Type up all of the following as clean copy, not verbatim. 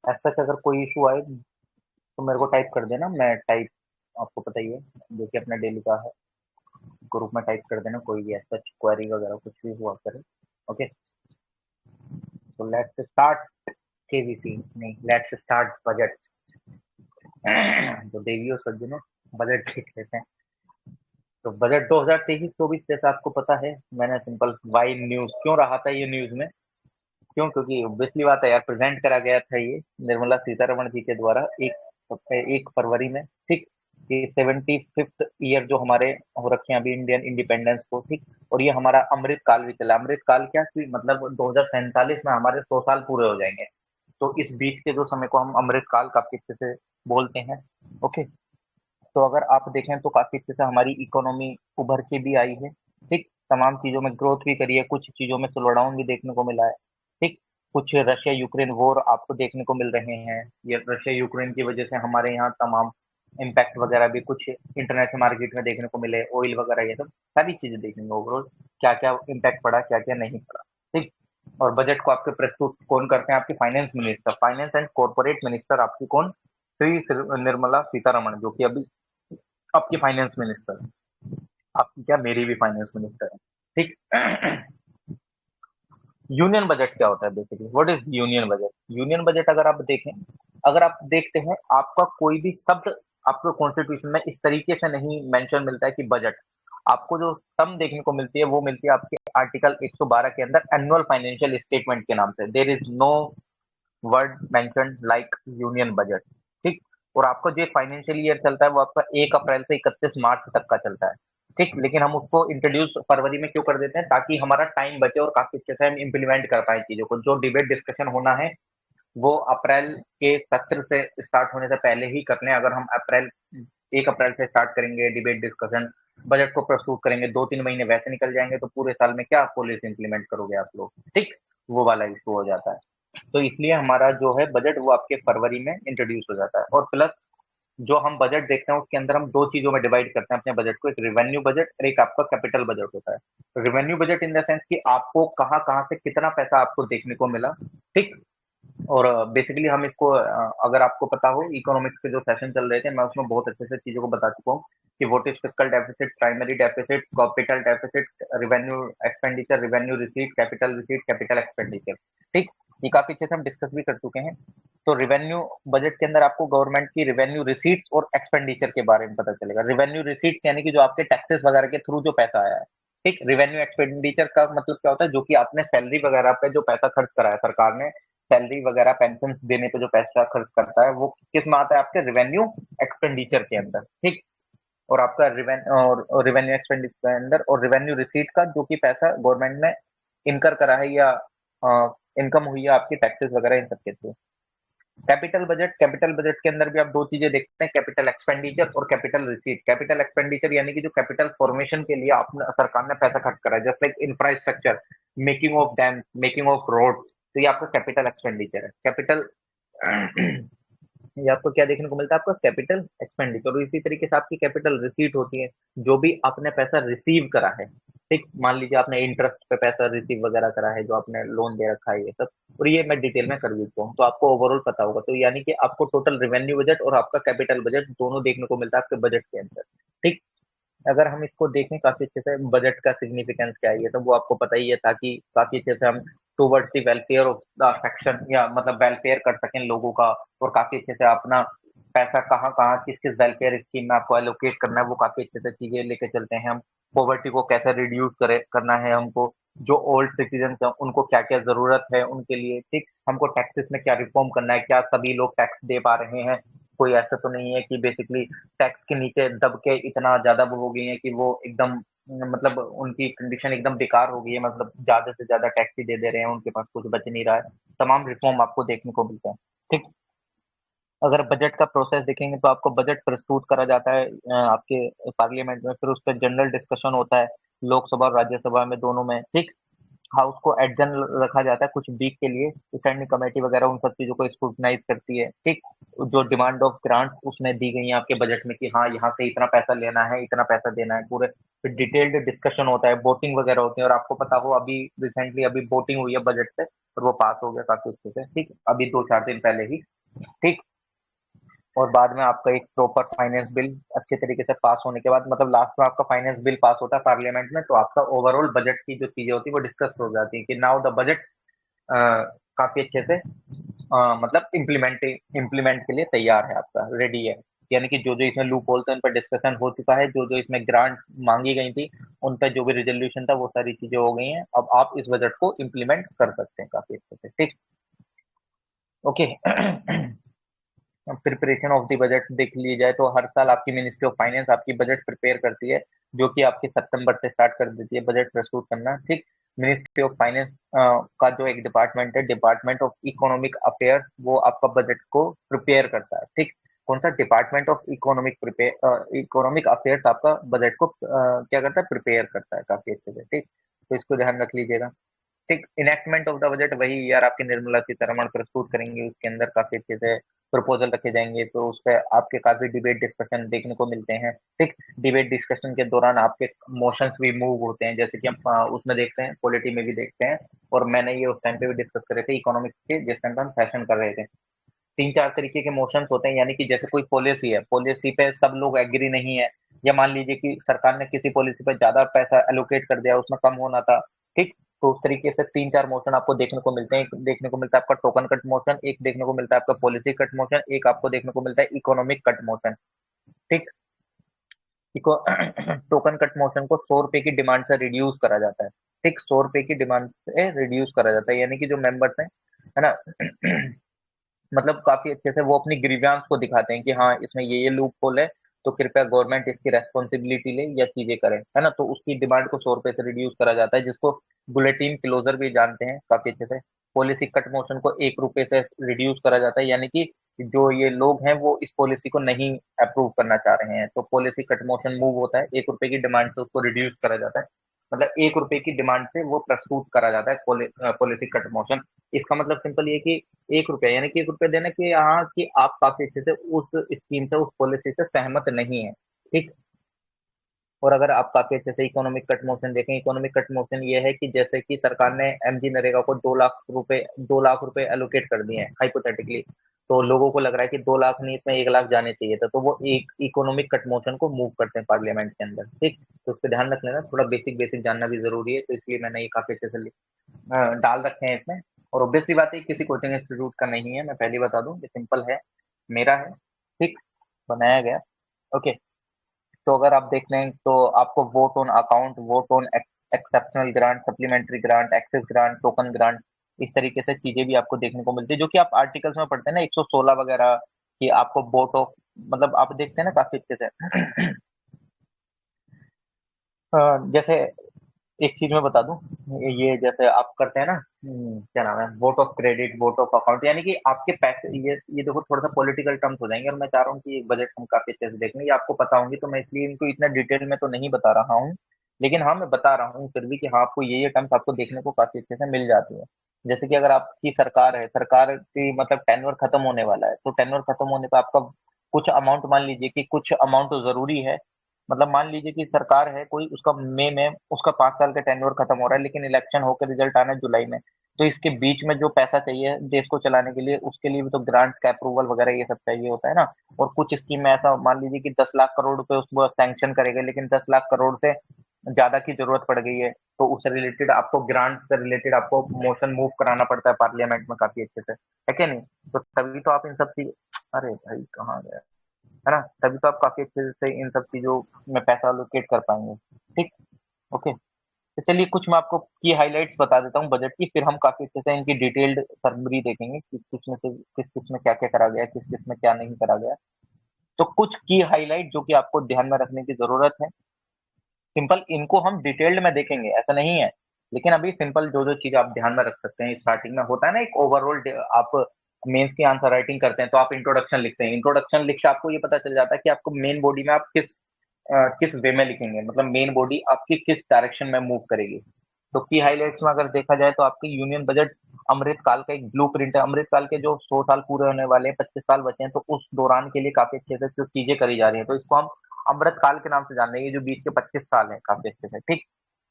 As such अगर कोई issue आए तो मेरे को टाइप कर देना, मैं टाइप, आपको पता ही है जो कि अपना डेली का है, ग्रुप में टाइप कर देना कोई भी एज सच क्वेरी वगैरह कुछ भी हुआ करे। ओके, तो लेट्स स्टार्ट केवीसी, नहीं लेट्स स्टार्ट बजट। तो देवियों सज्जनों, बजट देख लेते हैं। तो बजट 2023-24 जैसा आपको पता है, मैंने सिंपल वाई न्यूज क्यों रहा था ये न्यूज में, क्यों, क्योंकि ऑब्वियसली बात है यार, प्रेजेंट करा गया था ये निर्मला सीतारमण जी के द्वारा 1 फरवरी में, ठीक, कि 75th ईयर जो हमारे हो रखे हैं अभी इंडियन इंडिपेंडेंस को, ठीक। और ये हमारा अमृत काल भी चला, अमृत काल क्या कि मतलब 2047 में हमारे 100 साल पूरे हो जाएंगे। तो इस बीच के जो समय को हम अमृत काल काफी अच्छे से बोलते हैं। ओके, तो अगर आप देखें तो काफी अच्छे से हमारी इकोनॉमी उभर के भी आई है, ठीक। तमाम चीजों में ग्रोथ भी करी है, कुछ चीजों में स्लो डाउन भी देखने को मिला है, ठीक। कुछ रशिया यूक्रेन वॉर आपको देखने को मिल रहे हैं, ये रशिया यूक्रेन की वजह से हमारे यहाँ तमाम इम्पैक्ट वगैरह भी कुछ इंटरनेशनल मार्केट में देखने को मिले, ऑयल वगैरह ये सब सारी चीजें देखेंगे ओवरऑल, क्या क्या इम्पैक्ट पड़ा क्या क्या नहीं पड़ा, ठीक। और बजट को आपके प्रस्तुत कौन करते हैं, आपकी finance minister, finance and corporate minister आपकी कौन, निर्मला सीतारमण, जो कि अभी आपकी फाइनेंस मिनिस्टर है। आपकी क्या, मेरी भी फाइनेंस मिनिस्टर है, ठीक। यूनियन बजट क्या होता है basically, what is union budget? Union budget अगर आप देखें, अगर आप देखते हैं आपका कोई भी शब्द आपको कॉन्स्टिट्यूशन में इस तरीके से नहीं मेंशन मिलता है कि बजट, आपको जो टर्म देखने को मिलती है वो मिलती है आपके आर्टिकल 112 के अंदर एनुअल फाइनेंशियल स्टेटमेंट के नाम से। There is no word mention like union budget, ठीक। और आपका जो फाइनेंशियल ईयर चलता है वो आपका 1 अप्रैल से 31 मार्च तक का चलता है, ठीक। लेकिन हम उसको इंट्रोड्यूस फरवरी में क्यों कर देते हैं, ताकि हमारा टाइम बचे और काफी अच्छे से हम इम्प्लीमेंट कर पाए चीजों को। जो डिबेट डिस्कशन होना है वो अप्रैल के सत्र से स्टार्ट होने से पहले ही कर लें। अगर हम अप्रैल 1 अप्रैल से स्टार्ट करेंगे डिबेट डिस्कशन, बजट को प्रस्तुत करेंगे, 2-3 महीने वैसे निकल जाएंगे, तो पूरे साल में क्या पॉलिसी इंप्लीमेंट करोगे आप लोग, ठीक। वो वाला इशू हो जाता है। तो इसलिए हमारा जो है बजट वो आपके फरवरी में इंट्रोड्यूस हो जाता है। और प्लस जो हम बजट देखते हैं उसके अंदर हम दो चीजों में डिवाइड करते हैं अपने बजट को, एक रिवेन्यू बजट और एक आपका कैपिटल बजट होता है। Revenue budget in the sense कि आपको कहाँ कहाँ से कितना पैसा आपको देखने को मिला, ठीक। और बेसिकली हम इसको अगर आपको पता हो इकोनॉमिक्स के जो सेशन चल रहे थे, मैं उसमें बहुत अच्छे से चीजों को बता चुका हूँ कि what is fiscal deficit, primary deficit, capital deficit, revenue expenditure, revenue receipt, capital expenditure, ठीक। ये काफी अच्छे से हम डिस्कस भी कर चुके हैं। तो रिवेन्यू बजट के अंदर आपको गवर्नमेंट की रिवेन्यू रिसीट्स और एक्सपेंडिचर के बारे में पता चलेगा। रिवेन्यू रिसीट्स यानी कि जो आपके टैक्सेस वगैरह के थ्रू जो पैसा आया है, ठीक। रिवेन्यू एक्सपेंडिचर का मतलब क्या होता है, जो कि आपने सैलरी वगैरह पे जो पैसा खर्च करा है सरकार ने, सैलरी वगैरह पेंशन देने पे जो पैसा खर्च करता है वो किस में आता है, आपके रिवेन्यू एक्सपेंडिचर के अंदर, ठीक। और आपका रिवेन्यू एक्सपेंडिचर के अंदर और रिवेन्यू रिसीट का जो कि पैसा गवर्नमेंट ने इनकर करा है या इनकम हुई है आपकी टैक्सेस वगैरह इन सब के थ्रू। कैपिटल बजट के अंदर भी आप दो चीजें देखते हैं, कैपिटल एक्सपेंडिचर और कैपिटल रिसीट। कैपिटल एक्सपेंडिचर यानी कि जो कैपिटल फॉर्मेशन के लिए आपने सरकार ने पैसा खर्च करा है, just like infrastructure, making of dam, making of road, तो ये आपका कैपिटल एक्सपेंडिचर है। कैपिटल ये आपको क्या देखने को मिलता है, आपका कैपिटल एक्सपेंडिचर। और इसी तरीके से आपकी कैपिटल रिसीट होती है, जो भी आपने पैसा रिसीव करा है, ठीक। मान लीजिए आपने इंटरेस्ट पे पैसा रिसीव वगैरह करा है, जो आपने लोन दे रखा है, ये सब। और ये मैं डिटेल में कर देता हूँ तो आपको ओवरऑल पता होगा। तो यानी कि आपको टोटल रिवेन्यू बजट और आपका कैपिटल बजट दोनों देखने को मिलता है आपके बजट के अंदर, ठीक। अगर हम इसको देखें काफी अच्छे से, बजट का सिग्निफिकेंस क्या है ये तो वो आपको पता ही है, ताकि काफी अच्छे से हम towards the welfare of the section, या मतलब वेलफेयर कर सकें लोगों का, और काफी अच्छे से अपना पैसा कहाँ कहाँ किस किस वेलफेयर स्कीम में आपको एलोकेट करना है वो काफी अच्छे से चीजें लेके चलते हैं हम। पॉवर्टी को कैसे रिड्यूस करे करना है हमको, जो ओल्ड सिटीजन है उनको क्या क्या जरूरत है उनके लिए, ठीक। हमको टैक्सेस में क्या रिफॉर्म करना है, क्या सभी लोग टैक्स दे पा रहे हैं, कोई ऐसा तो नहीं है कि बेसिकली टैक्स के नीचे दब के इतना ज्यादा वो हो गई है कि वो एकदम मतलब उनकी कंडीशन एकदम बेकार हो गई है, मतलब ज्यादा से ज्यादा टैक्स ही दे रहे हैं, उनके पास कुछ बच नहीं रहा है। तमाम रिफॉर्म आपको देखने को मिलता है, ठीक। अगर बजट का प्रोसेस देखेंगे तो आपको बजट प्रस्तुत करा जाता है आपके पार्लियामेंट में, फिर उस पर जनरल डिस्कशन होता है लोकसभा और राज्यसभा में, दोनों में, ठीक। हाउस को एडजन रखा जाता है कुछ वीक के लिए, स्टैंडिंग कमेटी वगैरह उन सब चीजों को स्क्रूटनाइज करती है, ठीक। जो डिमांड ऑफ ग्रांट्स उसमें दी गई है आपके बजट में कि हाँ यहाँ से इतना पैसा लेना है, इतना पैसा देना है, पूरे फिर डिटेल्ड डिस्कशन होता है, वोटिंग वगैरह होती है। और आपको पता हो अभी रिसेंटली अभी वोटिंग हुई है बजट पे और वो पास हो गया काफी अच्छे से, ठीक, अभी 2-4 दिन पहले ही। ठीक। और बाद में आपका एक प्रॉपर फाइनेंस बिल अच्छे तरीके से पास होने के बाद, मतलब लास्ट में आपका फाइनेंस बिल पास होता है पार्लियामेंट में, तो आपका ओवरऑल बजट की जो चीजें होती है वो डिस्कस हो जाती है कि नाउ द बजट काफी अच्छे से मतलब इम्प्लीमेंट के लिए तैयार है, आपका रेडी है। यानी कि जो जो इसमें लूप होल थे उन पर डिस्कशन हो चुका है, जो जो इसमें ग्रांट मांगी गई थी उन पर जो भी रिजोल्यूशन था वो सारी चीजें हो गई हैं। अब आप इस बजट को इम्प्लीमेंट कर सकते हैं काफी अच्छे से। ठीक। Okay. Preparation of the budget देख ली जाए तो हर साल आपकी मिनिस्ट्री ऑफ फाइनेंस आपकी बजट प्रिपेयर करती है, जो कि आपकी सितंबर से स्टार्ट कर देती है बजट प्रस्तुत करना। ठीक। मिनिस्ट्री ऑफ फाइनेंस का जो एक डिपार्टमेंट है, डिपार्टमेंट ऑफ इकोनॉमिक अफेयर्स, वो आपका बजट को प्रिपेयर करता है। ठीक। कौन सा डिपार्टमेंट ऑफ इकोनॉमिक अफेयर्स आपका बजट को क्या करता है, प्रिपेयर करता है काफी अच्छे से। ठीक। तो इसको ध्यान रख लीजिएगा। ठीक। इनेक्टमेंट ऑफ द बजट वही यार आपकी निर्मला सीतारमण प्रस्तुत करेंगी, उसके अंदर काफी अच्छे से प्रपोजल रखे जाएंगे, तो उस पर आपके काफी डिबेट डिस्कशन देखने को मिलते हैं। ठीक। डिबेट डिस्कशन के दौरान आपके मोशंस भी मूव होते हैं, जैसे कि हम उसमें देखते हैं, पॉलिटी में भी देखते हैं। और मैंने ये उस टाइम पे भी डिस्कस करे थे इकोनॉमिक्स के, जिस टाइम पे हम सेशन कर रहे थे। तीन चार तरीके के मोशंस होते हैं, यानी कि जैसे कोई पॉलिसी है, पॉलिसी पे सब लोग एग्री नहीं है, या मान लीजिए कि सरकार ने किसी पॉलिसी पे ज्यादा पैसा एलोकेट कर दिया, उसमें कम होना था। ठीक। तो उस तरीके से तीन चार मोशन आपको देखने को मिलते हैं। एक देखने को मिलता है आपका टोकन कट मोशन, एक देखने को मिलता है आपका पॉलिसी कट मोशन, एक आपको देखने को मिलता है इकोनॉमिक कट मोशन। ठीक। इको टोकन कट मोशन को 100 रुपए की डिमांड से रिड्यूस करा जाता है। ठीक। 100 रुपए की डिमांड से रिड्यूस करा जाता है, यानी कि जो मेंबर्स हैं, है ना, मतलब काफी अच्छे से वो अपनी ग्रीवियांस को दिखाते हैं कि हाँ इसमें ये लूप होल है, तो कृपया गवर्नमेंट इसकी रेस्पॉन्सिबिलिटी ले या चीजें करे, है ना। तो उसकी डिमांड को 100 रुपए से रिड्यूस करा जाता है, जिसको बुलेटिन क्लोजर भी जानते हैं काफी अच्छे से। पॉलिसी कट मोशन को 1 रुपए से रिड्यूस करा जाता है, यानी कि जो ये लोग हैं वो इस पॉलिसी को नहीं अप्रूव करना चाह रहे हैं, तो पॉलिसी कट मोशन मूव होता है, 1 रुपए की डिमांड से उसको रिड्यूस करा जाता है। मतलब 1 रुपए की डिमांड से वो प्रस्तुत करा जाता है पॉलिसी कट मोशन। इसका मतलब सिंपल ये कि 1 रुपया, यानी कि 1 रुपया देना कि हाँ कि आप काफी अच्छे से उस स्कीम से, उस पॉलिसी से सहमत नहीं है। ठीक। और अगर आप काफी अच्छे से इकोनॉमिक कट मोशन देखें, इकोनॉमिक कट मोशन ये है कि जैसे कि सरकार ने एमजी नरेगा को 2 लाख रुपए, 2 लाख रुपए एलोकेट कर दिए हैं हाइपोथेटिकली, तो लोगों को लग रहा है कि 2 लाख नहीं, इसमें 1 लाख जाने चाहिए था, तो वो एक इकोनॉमिक कट मोशन को मूव करते हैं पार्लियामेंट के अंदर। ठीक। तो उसको ध्यान रख लेना, थोड़ा बेसिक बेसिक जानना भी जरूरी है, तो इसलिए मैंने ये काफी अच्छे से डाल रखे हैं इसमें। और ऑब्वियस सी बात है किसी कोचिंग इंस्टीट्यूट का नहीं है, मैं पहले बता दूं, ये सिंपल है, मेरा है। ठीक। बनाया गया। ओके। तो अगर आप देख लें तो आपको vote on account, vote on exceptional grant, supplementary grant, excess grant, token grant, इस तरीके से चीजें भी आपको देखने को मिलती है, जो कि आप आर्टिकल्स में पढ़ते हैं ना 116 वगैरह, कि आपको वोट ऑफ, मतलब आप देखते हैं ना काफी अच्छे से। जैसे एक चीज मैं बता दूं, ये जैसे आप करते हैं ना, क्या नाम है, vote of credit, vote of account, यानी कि आपके पैसे, ये देखो थोड़ा सा पॉलिटिकल टर्म्स हो जाएंगे, और मैं चाह रहा हूँ कि एक बजट हम काफी अच्छे से देखें, ये आपको पता होंगी, तो मैं इसलिए इनको इतना डिटेल में तो नहीं बता रहा हूँ, लेकिन हाँ मैं बता रहा हूँ फिर भी कि हाँ आपको ये टर्म्स आपको देखने को काफी अच्छे से मिल जाती है। जैसे कि अगर आपकी सरकार है, सरकार की मतलब टेन्योर खत्म होने वाला है, तो टेन्योर खत्म होने पर आपका कुछ अमाउंट, मान लीजिए कि कुछ अमाउंट तो जरूरी है, मतलब मान लीजिए कि सरकार है कोई, उसका मई में उसका 5 साल का टेन्योर खत्म हो रहा है, लेकिन इलेक्शन होकर रिजल्ट आना है जुलाई में, तो इसके बीच में जो पैसा चाहिए देश को चलाने के लिए, उसके लिए भी तो ग्रांट्स का अप्रूवल वगैरह ये सब चाहिए होता है ना। और कुछ स्कीम में ऐसा मान लीजिए कि 10 लाख करोड़ रुपए उसको सैंक्शन करेगा, लेकिन 10 लाख करोड़ से ज्यादा की जरूरत पड़ गई है, तो उससे रिलेटेड आपको, ग्रांट से रिलेटेड आपको मोशन मूव कराना पड़ता है पार्लियामेंट में काफी अच्छे से, है क्या नहीं। तो तभी तो आप इन सब चीज, अरे भाई कहाँ गया, है ना, तभी तो आप काफी अच्छे से इन सब चीजों में पैसा एलोकेट कर पाएंगे। ठीक। ओके। तो चलिए कुछ मैं आपको की हाइलाइट्स बता देता हूँ बजट की, फिर हम काफी अच्छे से इनकी डिटेल्ड समरी देखेंगे, किस किस में से किस किस में क्या क्या करा गया, किस किस में क्या नहीं करा गया। तो कुछ की हाईलाइट जो कि आपको ध्यान में रखने की जरूरत है, सिंपल इनको हम डिटेल्ड में देखेंगे ऐसा नहीं है, लेकिन अभी सिंपल जो जो चीज आप ध्यान में रख सकते हैं, स्टार्टिंग में होता है ना एक ओवरऑल, आप मेंस की आंसर राइटिंग करते हैं तो आप इंट्रोडक्शन लिखते हैं, इंट्रोडक्शन लिख के आपको ये पता चल जाता है कि आपको मेन बॉडी में आप किस वे में लिखेंगे, मतलब मेन बॉडी आपकी किस डायरेक्शन में मूव करेगी। तो की हाइलाइट्स में अगर देखा जाए तो आपकी यूनियन बजट अमृत काल का एक ब्लू प्रिंट है, अमृत काल के जो 100 साल पूरे होने वाले हैं, 25 साल बचे हैं, तो उस दौरान के लिए काफी अच्छे से जो चीजें करी जा रही है, तो इसको हम अमृत काल के नाम से जान रहे हैं, ये जो बीच के 25 साल है काफी अच्छे से। ठीक।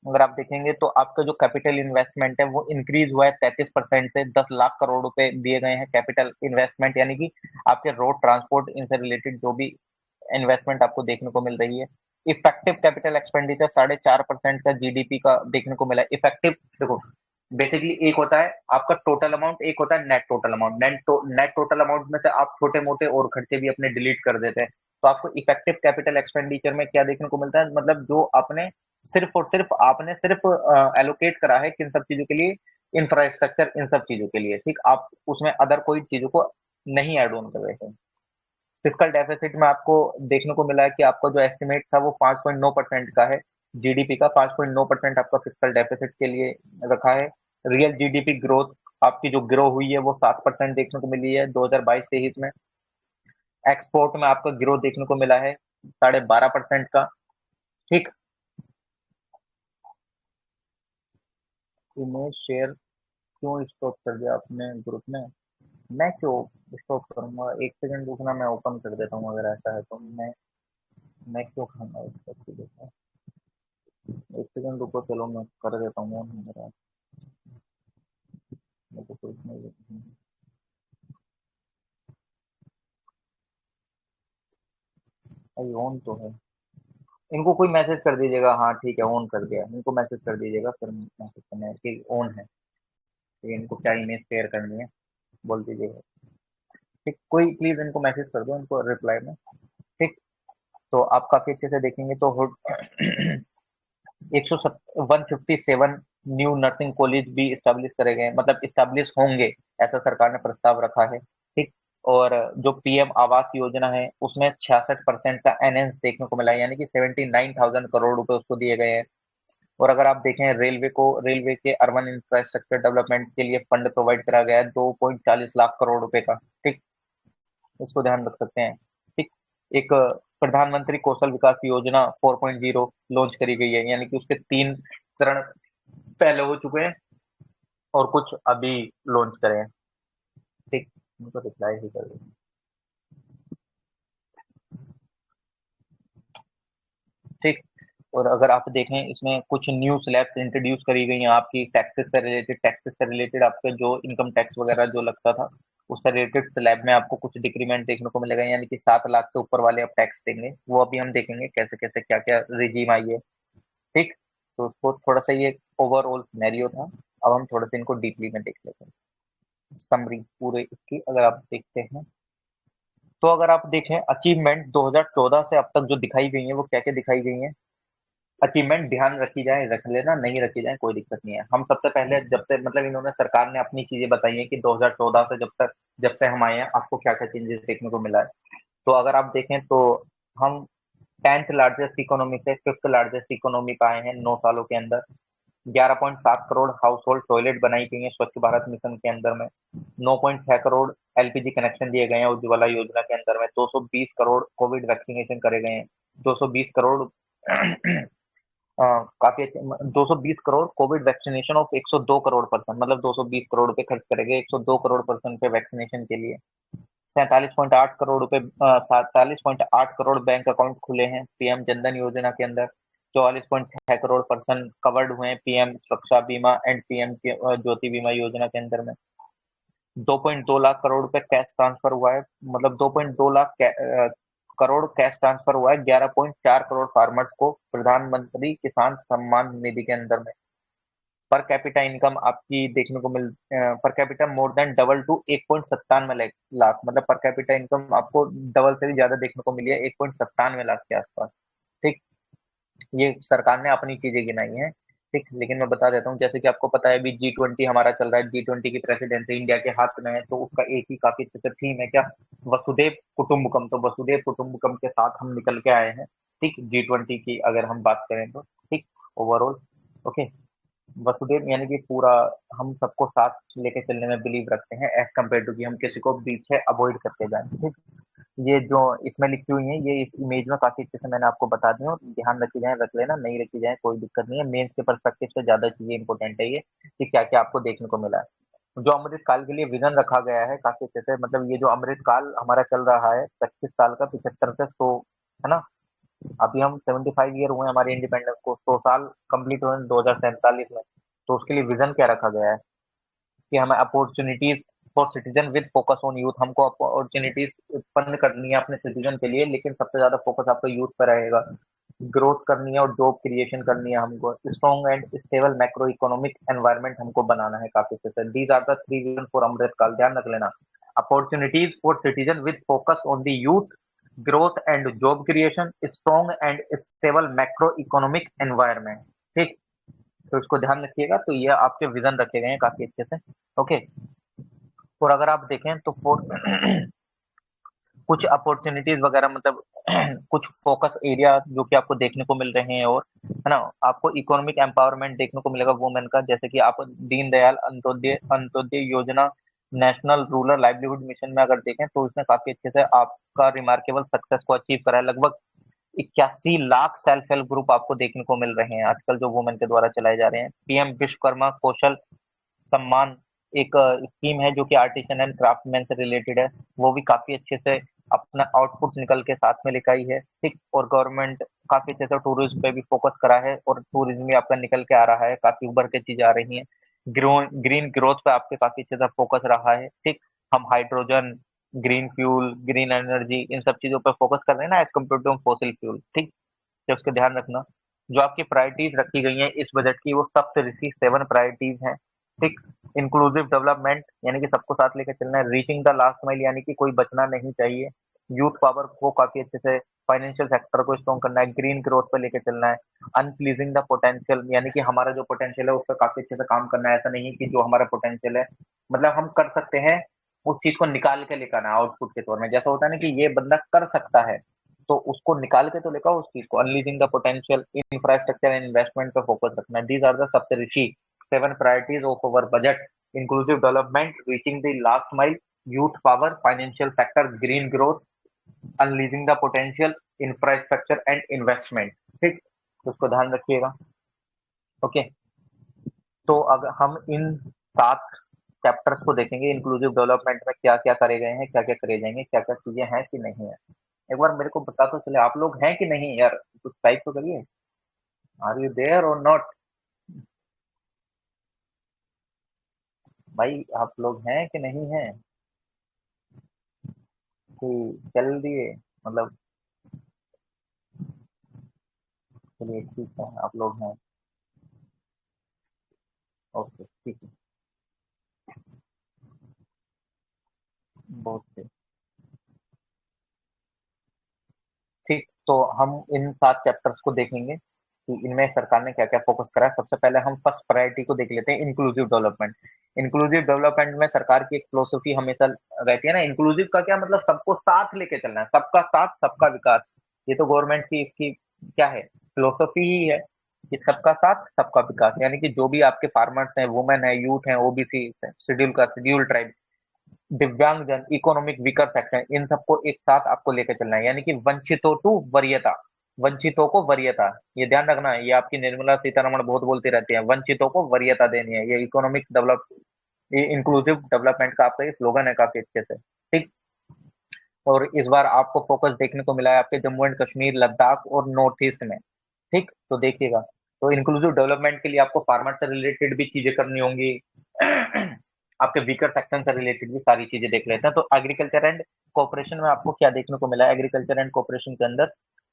अगर आप देखेंगे तो आपका जो कैपिटल इन्वेस्टमेंट है वो इंक्रीज हुआ है 33% से 10 लाख करोड़ रुपए दिए गए हैं कैपिटल इन्वेस्टमेंट, यानी कि आपके रोड ट्रांसपोर्ट इनसे रिलेटेड जो भी इन्वेस्टमेंट आपको देखने को मिल रही है। इफेक्टिव कैपिटल एक्सपेंडिचर 4.5% का जीडीपी का देखने को मिला है। इफेक्टिव देखो, बेसिकली एक होता है आपका टोटल अमाउंट, एक होता है net total amount. Net total amount में से आप छोटे मोटे और खर्चे भी अपने डिलीट कर देते हैं। तो आपको इफेक्टिव कैपिटल एक्सपेंडिचर में क्या देखने को मिलता है, मतलब जो आपने सिर्फ और सिर्फ आपने सिर्फ एलोकेट करा है किन सब चीजों के लिए, इंफ्रास्ट्रक्चर इन सब चीजों के लिए, ठीक। आप उसमें अदर कोई चीजों को नहीं ऐड ऑन कर रहे हैं। फिस्कल डेफिसिट में आपको देखने को मिला है कि आपका जो एस्टिमेट था वो 5.9% का है, जीडीपी का 5.9% आपका फिस्कल डेफिसिट के लिए रखा है। रियल जीडीपी ग्रोथ आपकी जो ग्रो हुई है वो 7% देखने को मिली है 2022-23 में। एक्सपोर्ट में आपका ग्रोथ देखने को मिला है 12.5% का, ठीक। इमेज शेयर क्यों स्टॉप कर दिया आपने ग्रुप में? मैं क्यों स्टॉप करूंगा? एक सेकंड रुकना, मैं ओपन कर देता हूँ अगर ऐसा है तो। मैं क्यों खाऊंगा इस सब चीजों का? एक सेकंड रुको, चलो मैं कर देता हूँ मेरा। मेरे को कुछ नहीं, अभी ऑन तो है। इनको कोई मैसेज कर दीजिएगा, हाँ ठीक है ऑन कर दिया, इनको मैसेज कर दीजिएगा, फिर मैसेज करना है कि ऑन है। ठीक है, इनको क्या इमेज शेयर करनी है बोल दीजिएगा, ठीक। कोई प्लीज इनको मैसेज कर दो, इनको रिप्लाई में, ठीक। तो आप काफी अच्छे से देखेंगे तो 157 न्यू नर्सिंग कॉलेज भी इस्टेब्लिश करे गए, मतलब इस्टेब्लिश होंगे, ऐसा सरकार ने प्रस्ताव रखा है, ठीक। और जो पीएम आवास योजना है उसमें 66% का एनएंस देखने को मिला है, यानी कि 79,000 करोड़ रुपए उसको दिए गए हैं। और अगर आप देखें रेलवे के अर्बन इंफ्रास्ट्रक्चर डेवलपमेंट के लिए फंड प्रोवाइड करा गया है 2.40 लाख करोड़ रुपए का, ठीक। इसको ध्यान रख सकते हैं, ठीक। एक प्रधानमंत्री कौशल विकास योजना 4.0 लॉन्च करी गई है, यानी कि उसके 3 चरण पहले हो चुके हैं और कुछ अभी लॉन्च करे हैं, ठीक। उनको रिप्लाई ही कर दें, ठीक। और अगर आप देखें इसमें कुछ न्यू स्लैब्स इंट्रोड्यूस करी गई हैं आपकी टैक्सेस से रिलेटेड आपके जो इनकम टैक्स वगैरह जो लगता था उससे रिलेटेड स्लैब में आपको कुछ डिक्रीमेंट देखने को मिलेगा, यानी कि 7 लाख से ऊपर वाले आप टैक्स देंगे, वो अभी हम देखेंगे कैसे कैसे क्या क्या रिजीम आई है, ठीक। तो उसको थोड़ा सा ये ओवरऑल सिनेरियो था। अब हम थोड़ा सा इनको डीपली में देख लेते हैं, समरी पूरे इसकी अगर आप देखते हैं। तो अगर आप देखें अचीवमेंट 2014 से अब तक जो दिखाई गई है वो क्या क्या दिखाई गई है। अचीवमेंट ध्यान रखी जाए रख लेना, नहीं रखी जाए कोई दिक्कत नहीं है। हम सबसे पहले जब से मतलब इन्होंने सरकार ने अपनी चीजें बताई है कि 2014 से जब से हम आए हैं आपको क्या क्या चेंजेस देखने को मिला है। तो अगर आप देखें तो हम 10th लार्जेस्ट इकोनॉमी से 5th लार्जेस्ट इकोनॉमी पे आए हैं 9 सालों के अंदर। 11.7 करोड़ हाउस होल्ड टॉयलेट बनाई गई है स्वच्छ भारत मिशन के अंदर में। 9.6 करोड़ एलपीजी कनेक्शन दिए गए हैं उज्ज्वला योजना के अंदर में। 220 करोड़ कोविड वैक्सीनेशन करे गए हैं। 220 करोड़ काफी अच्छे 220 crore Covid vaccination of 102 crore person, मतलब 220 करोड़ रुपए खर्च करेंगे 102 करोड़ पर्सन पे वैक्सीनेशन के लिए। 47.8 करोड़ बैंक अकाउंट खुले हैं पीएम जनधन योजना के अंदर। 44.6 करोड़ पर्सन कवर्ड हुए हैं पीएम सुरक्षा बीमा एंड पीएम ज्योति बीमा योजना के अंदर में। 2.2 लाख करोड़ रुपए कैश ट्रांसफर हुआ है, मतलब 2.2 लाख करोड़ कैश ट्रांसफर हुआ है 11.4 करोड़ फार्मर्स को प्रधानमंत्री किसान सम्मान निधि के अंदर में। पर कैपिटा इनकम आपकी देखने को per capita more than double two 1.97 lakh, मतलब पर कैपिटा इनकम आपको डबल से भी ज्यादा देखने को मिली है 1.97 लाख के आसपास, ठीक। ये सरकार ने अपनी चीजें गिनाई हैं, ठीक। लेकिन मैं बता देता हूँ जैसे कि आपको पता है अभी G20 हमारा चल रहा है, G20 की प्रेसिडेंसी इंडिया के हाथ में है, तो उसका एक ही काफी अच्छे से थीम है क्या, वसुदेव कुटुम्बकम। तो वसुदेव कुटुम्बकम के साथ हम निकल के आए हैं, ठीक। G20 की अगर हम बात करें तो, ठीक। ओवरऑल ओके, वसुदेव यानी कि पूरा हम सबको साथ लेके चलने में बिलीव रखते हैं एज कम्पेयर टू कि हम किसी को पीछे अवॉइड करके जाएं, ठीक। ये जो इसमें लिखी हुई है ये इस इमेज में काफी अच्छे से मैंने आपको बता दी हूँ, ध्यान रखी जाए रख लेना, नहीं रखी जाए कोई दिक्कत नहीं है। मेंस के परस्पेक्टिव से ज्यादा चीजें इंपॉर्टेंट है ये कि क्या क्या आपको देखने को मिला है। जो अमृत काल के लिए विजन रखा गया है काफी अच्छे से, मतलब ये जो अमृत काल हमारा चल रहा है 25 साल का 75 से 100, है ना, अभी हम 75 ईयर हुए हमारे इंडिपेंडेंस को, 100 साल कंप्लीट हुए 2047 में। तो उसके लिए विजन क्या रखा गया है कि हमें opportunities for citizen with focus on youth, हमको अपॉर्चुनिटीज उत्पन्न करनी है अपने सिटीजन के लिए, लेकिन सबसे ज्यादा फोकस आपका यूथ पर रहेगा। ग्रोथ करनी है और जॉब क्रिएशन करनी है हमको। Strong and stable macro economic environment हमको बनाना है काफी अच्छे से। These are the three vision for Amrit Kaal, ध्यान रख लेना। Opportunities for citizen with focus on the youth, growth and job creation, strong and stable macro economic environment. ठीक, तो इसको ध्यान रखिएगा। तो ये आपके विजन रखे गए हैं काफी अच्छे से। ओके, और अगर आप देखें तो फॉर कुछ अपॉर्चुनिटीज वगैरह मतलब कुछ फोकस एरिया जो कि आपको देखने को मिल रहे हैं, और है ना, आपको इकोनॉमिक एम्पावरमेंट देखने को मिलेगा वुमेन का, जैसे कि आप दीनदयाल अंत्योदय अंत्योदय योजना, नेशनल रूरल लाइवलीहुड मिशन में अगर देखें तो उसने काफी अच्छे से आपका रिमार्केबल सक्सेस को अचीव करा है। लगभग 81 लाख सेल्फ हेल्प ग्रुप आपको देखने को मिल रहे हैं आजकल जो वुमेन के द्वारा चलाए जा रहे हैं। पीएम विश्वकर्मा कौशल सम्मान एक स्कीम है जो कि आर्टिसन एंड क्राफ्टमैन से रिलेटेड है, वो भी काफी अच्छे से अपना आउटपुट निकल के साथ में लेकर आई है। ठीक, और गवर्नमेंट काफी अच्छे से टूरिज्म पे भी फोकस करा है, और टूरिज्म भी आपका निकल के आ रहा है, काफी उभर के चीजें आ रही हैं। ग्रीन ग्रोथ पे आपके काफी अच्छे से फोकस रहा है। ठीक, हम hydrogen, green fuel, green energy, इन सब चीजों पर फोकस कर रहे हैं ना, as compare to fossil fuel. ठीक, तो उसका ध्यान रखना। जो आपकी प्रायोरिटीज रखी गई हैं इस बजट की, वो सप्त ऋषि 7 प्रायोरिटीज हैं। ठीक, इंक्लूसिव डेवलपमेंट यानी कि सबको साथ लेकर चलना है। रीचिंग द लास्ट माइल यानी कि कोई बचना नहीं चाहिए। यूथ पावर को काफी अच्छे से, फाइनेंशियल सेक्टर को स्ट्रॉन्ग करना है। ग्रीन ग्रोथ पे लेके चलना है। अनप्लीजिंग द पोटेंशियल यानी कि हमारा जो पोटेंशियल है उस पर काफी अच्छे से काम करना है। ऐसा नहीं है कि जो हमारा पोटेंशियल है मतलब हम कर सकते हैं, उस चीज को निकाल के लेकर आना है आउटपुट के तौर में। जैसा होता है ना कि ये बंदा कर सकता है, तो उसको निकाल के तो लेकर उस चीज को। Unleashing the potential, infrastructure and investment पे फोकस रखना है। These are the Saptarishi 7 priorities of our budget. Inclusive development, reaching the last mile, youth power, financial sector, green growth, unleashing the potential, infrastructure and investment. ठीक, तो उसको ध्यान रखिएगा। Okay, तो अगर हम इन 7 चैप्टर्स को देखेंगे, इंक्लूसिव डेवलपमेंट में क्या क्या करे गए हैं, क्या क्या करे जाएंगे, क्या क्या चीजें हैं कि नहीं है, एक बार मेरे को बता तो चले। आप लोग हैं कि नहीं यार, कुछ टाइप तो करिए। आर यू देयर और नॉट? भाई आप लोग हैं कि नहीं हैं कि चल दिए मतलब? चलिए ठीक है, आप लोग हैं। ओके ठीक है, बहुत सही। ठीक, तो हम इन 7 चैप्टर्स को देखेंगे कि इनमें सरकार ने क्या-क्या फोकस करा है। सबसे पहले हम फर्स्ट प्रायोरिटी को देख लेते हैं, इंक्लूसिव डेवलपमेंट। इंक्लूसिव डेवलपमेंट में सरकार की एक फिलॉसफी हमेशा रहती है ना, इंक्लूसिव का क्या मतलब, सबको साथ लेके चलना है, सबका साथ सबका विकास। ये तो गवर्नमेंट की इसकी क्या है, फिलॉसफी ही है कि सबका साथ सबका विकास। यानी कि जो भी आपके फार्मर्स हैं, वुमेन है, यूथ है, ओबीसी, शेड्यूल ट्राइब, दिव्यांगजन, इकोनॉमिक वीकर सेक्शन, इन सबको एक साथ आपको लेकर चलना है। यानी कि वंचितों टू वरीयता, वंचितों को वरीयता, ये ध्यान रखना है। ये आपकी निर्मला सीतारमण बहुत बोलती रहती है, वंचितों को वरीयता देनी है। ये इकोनॉमिक डेवलप, ये इंक्लूसिव डेवलपमेंट का आपका ये स्लोगन है काफी अच्छे से। ठीक, और इस बार आपको फोकस देखने को मिला है आपके जम्मू एंड कश्मीर, लद्दाख और नॉर्थ ईस्ट में। ठीक, तो देखिएगा, तो इंक्लूसिव डेवलपमेंट के लिए आपको फार्मर से रिलेटेड भी चीजें करनी होंगी। आपके वीकर सेक्शन से रिलेटेड भी सारी चीजें देख लेते हैं। तो एग्रीकल्चर एंड कोऑपरेशन में आपको क्या देखने को मिला है एग्रीकल्चर एंड कोऑपरेशन के अंदर?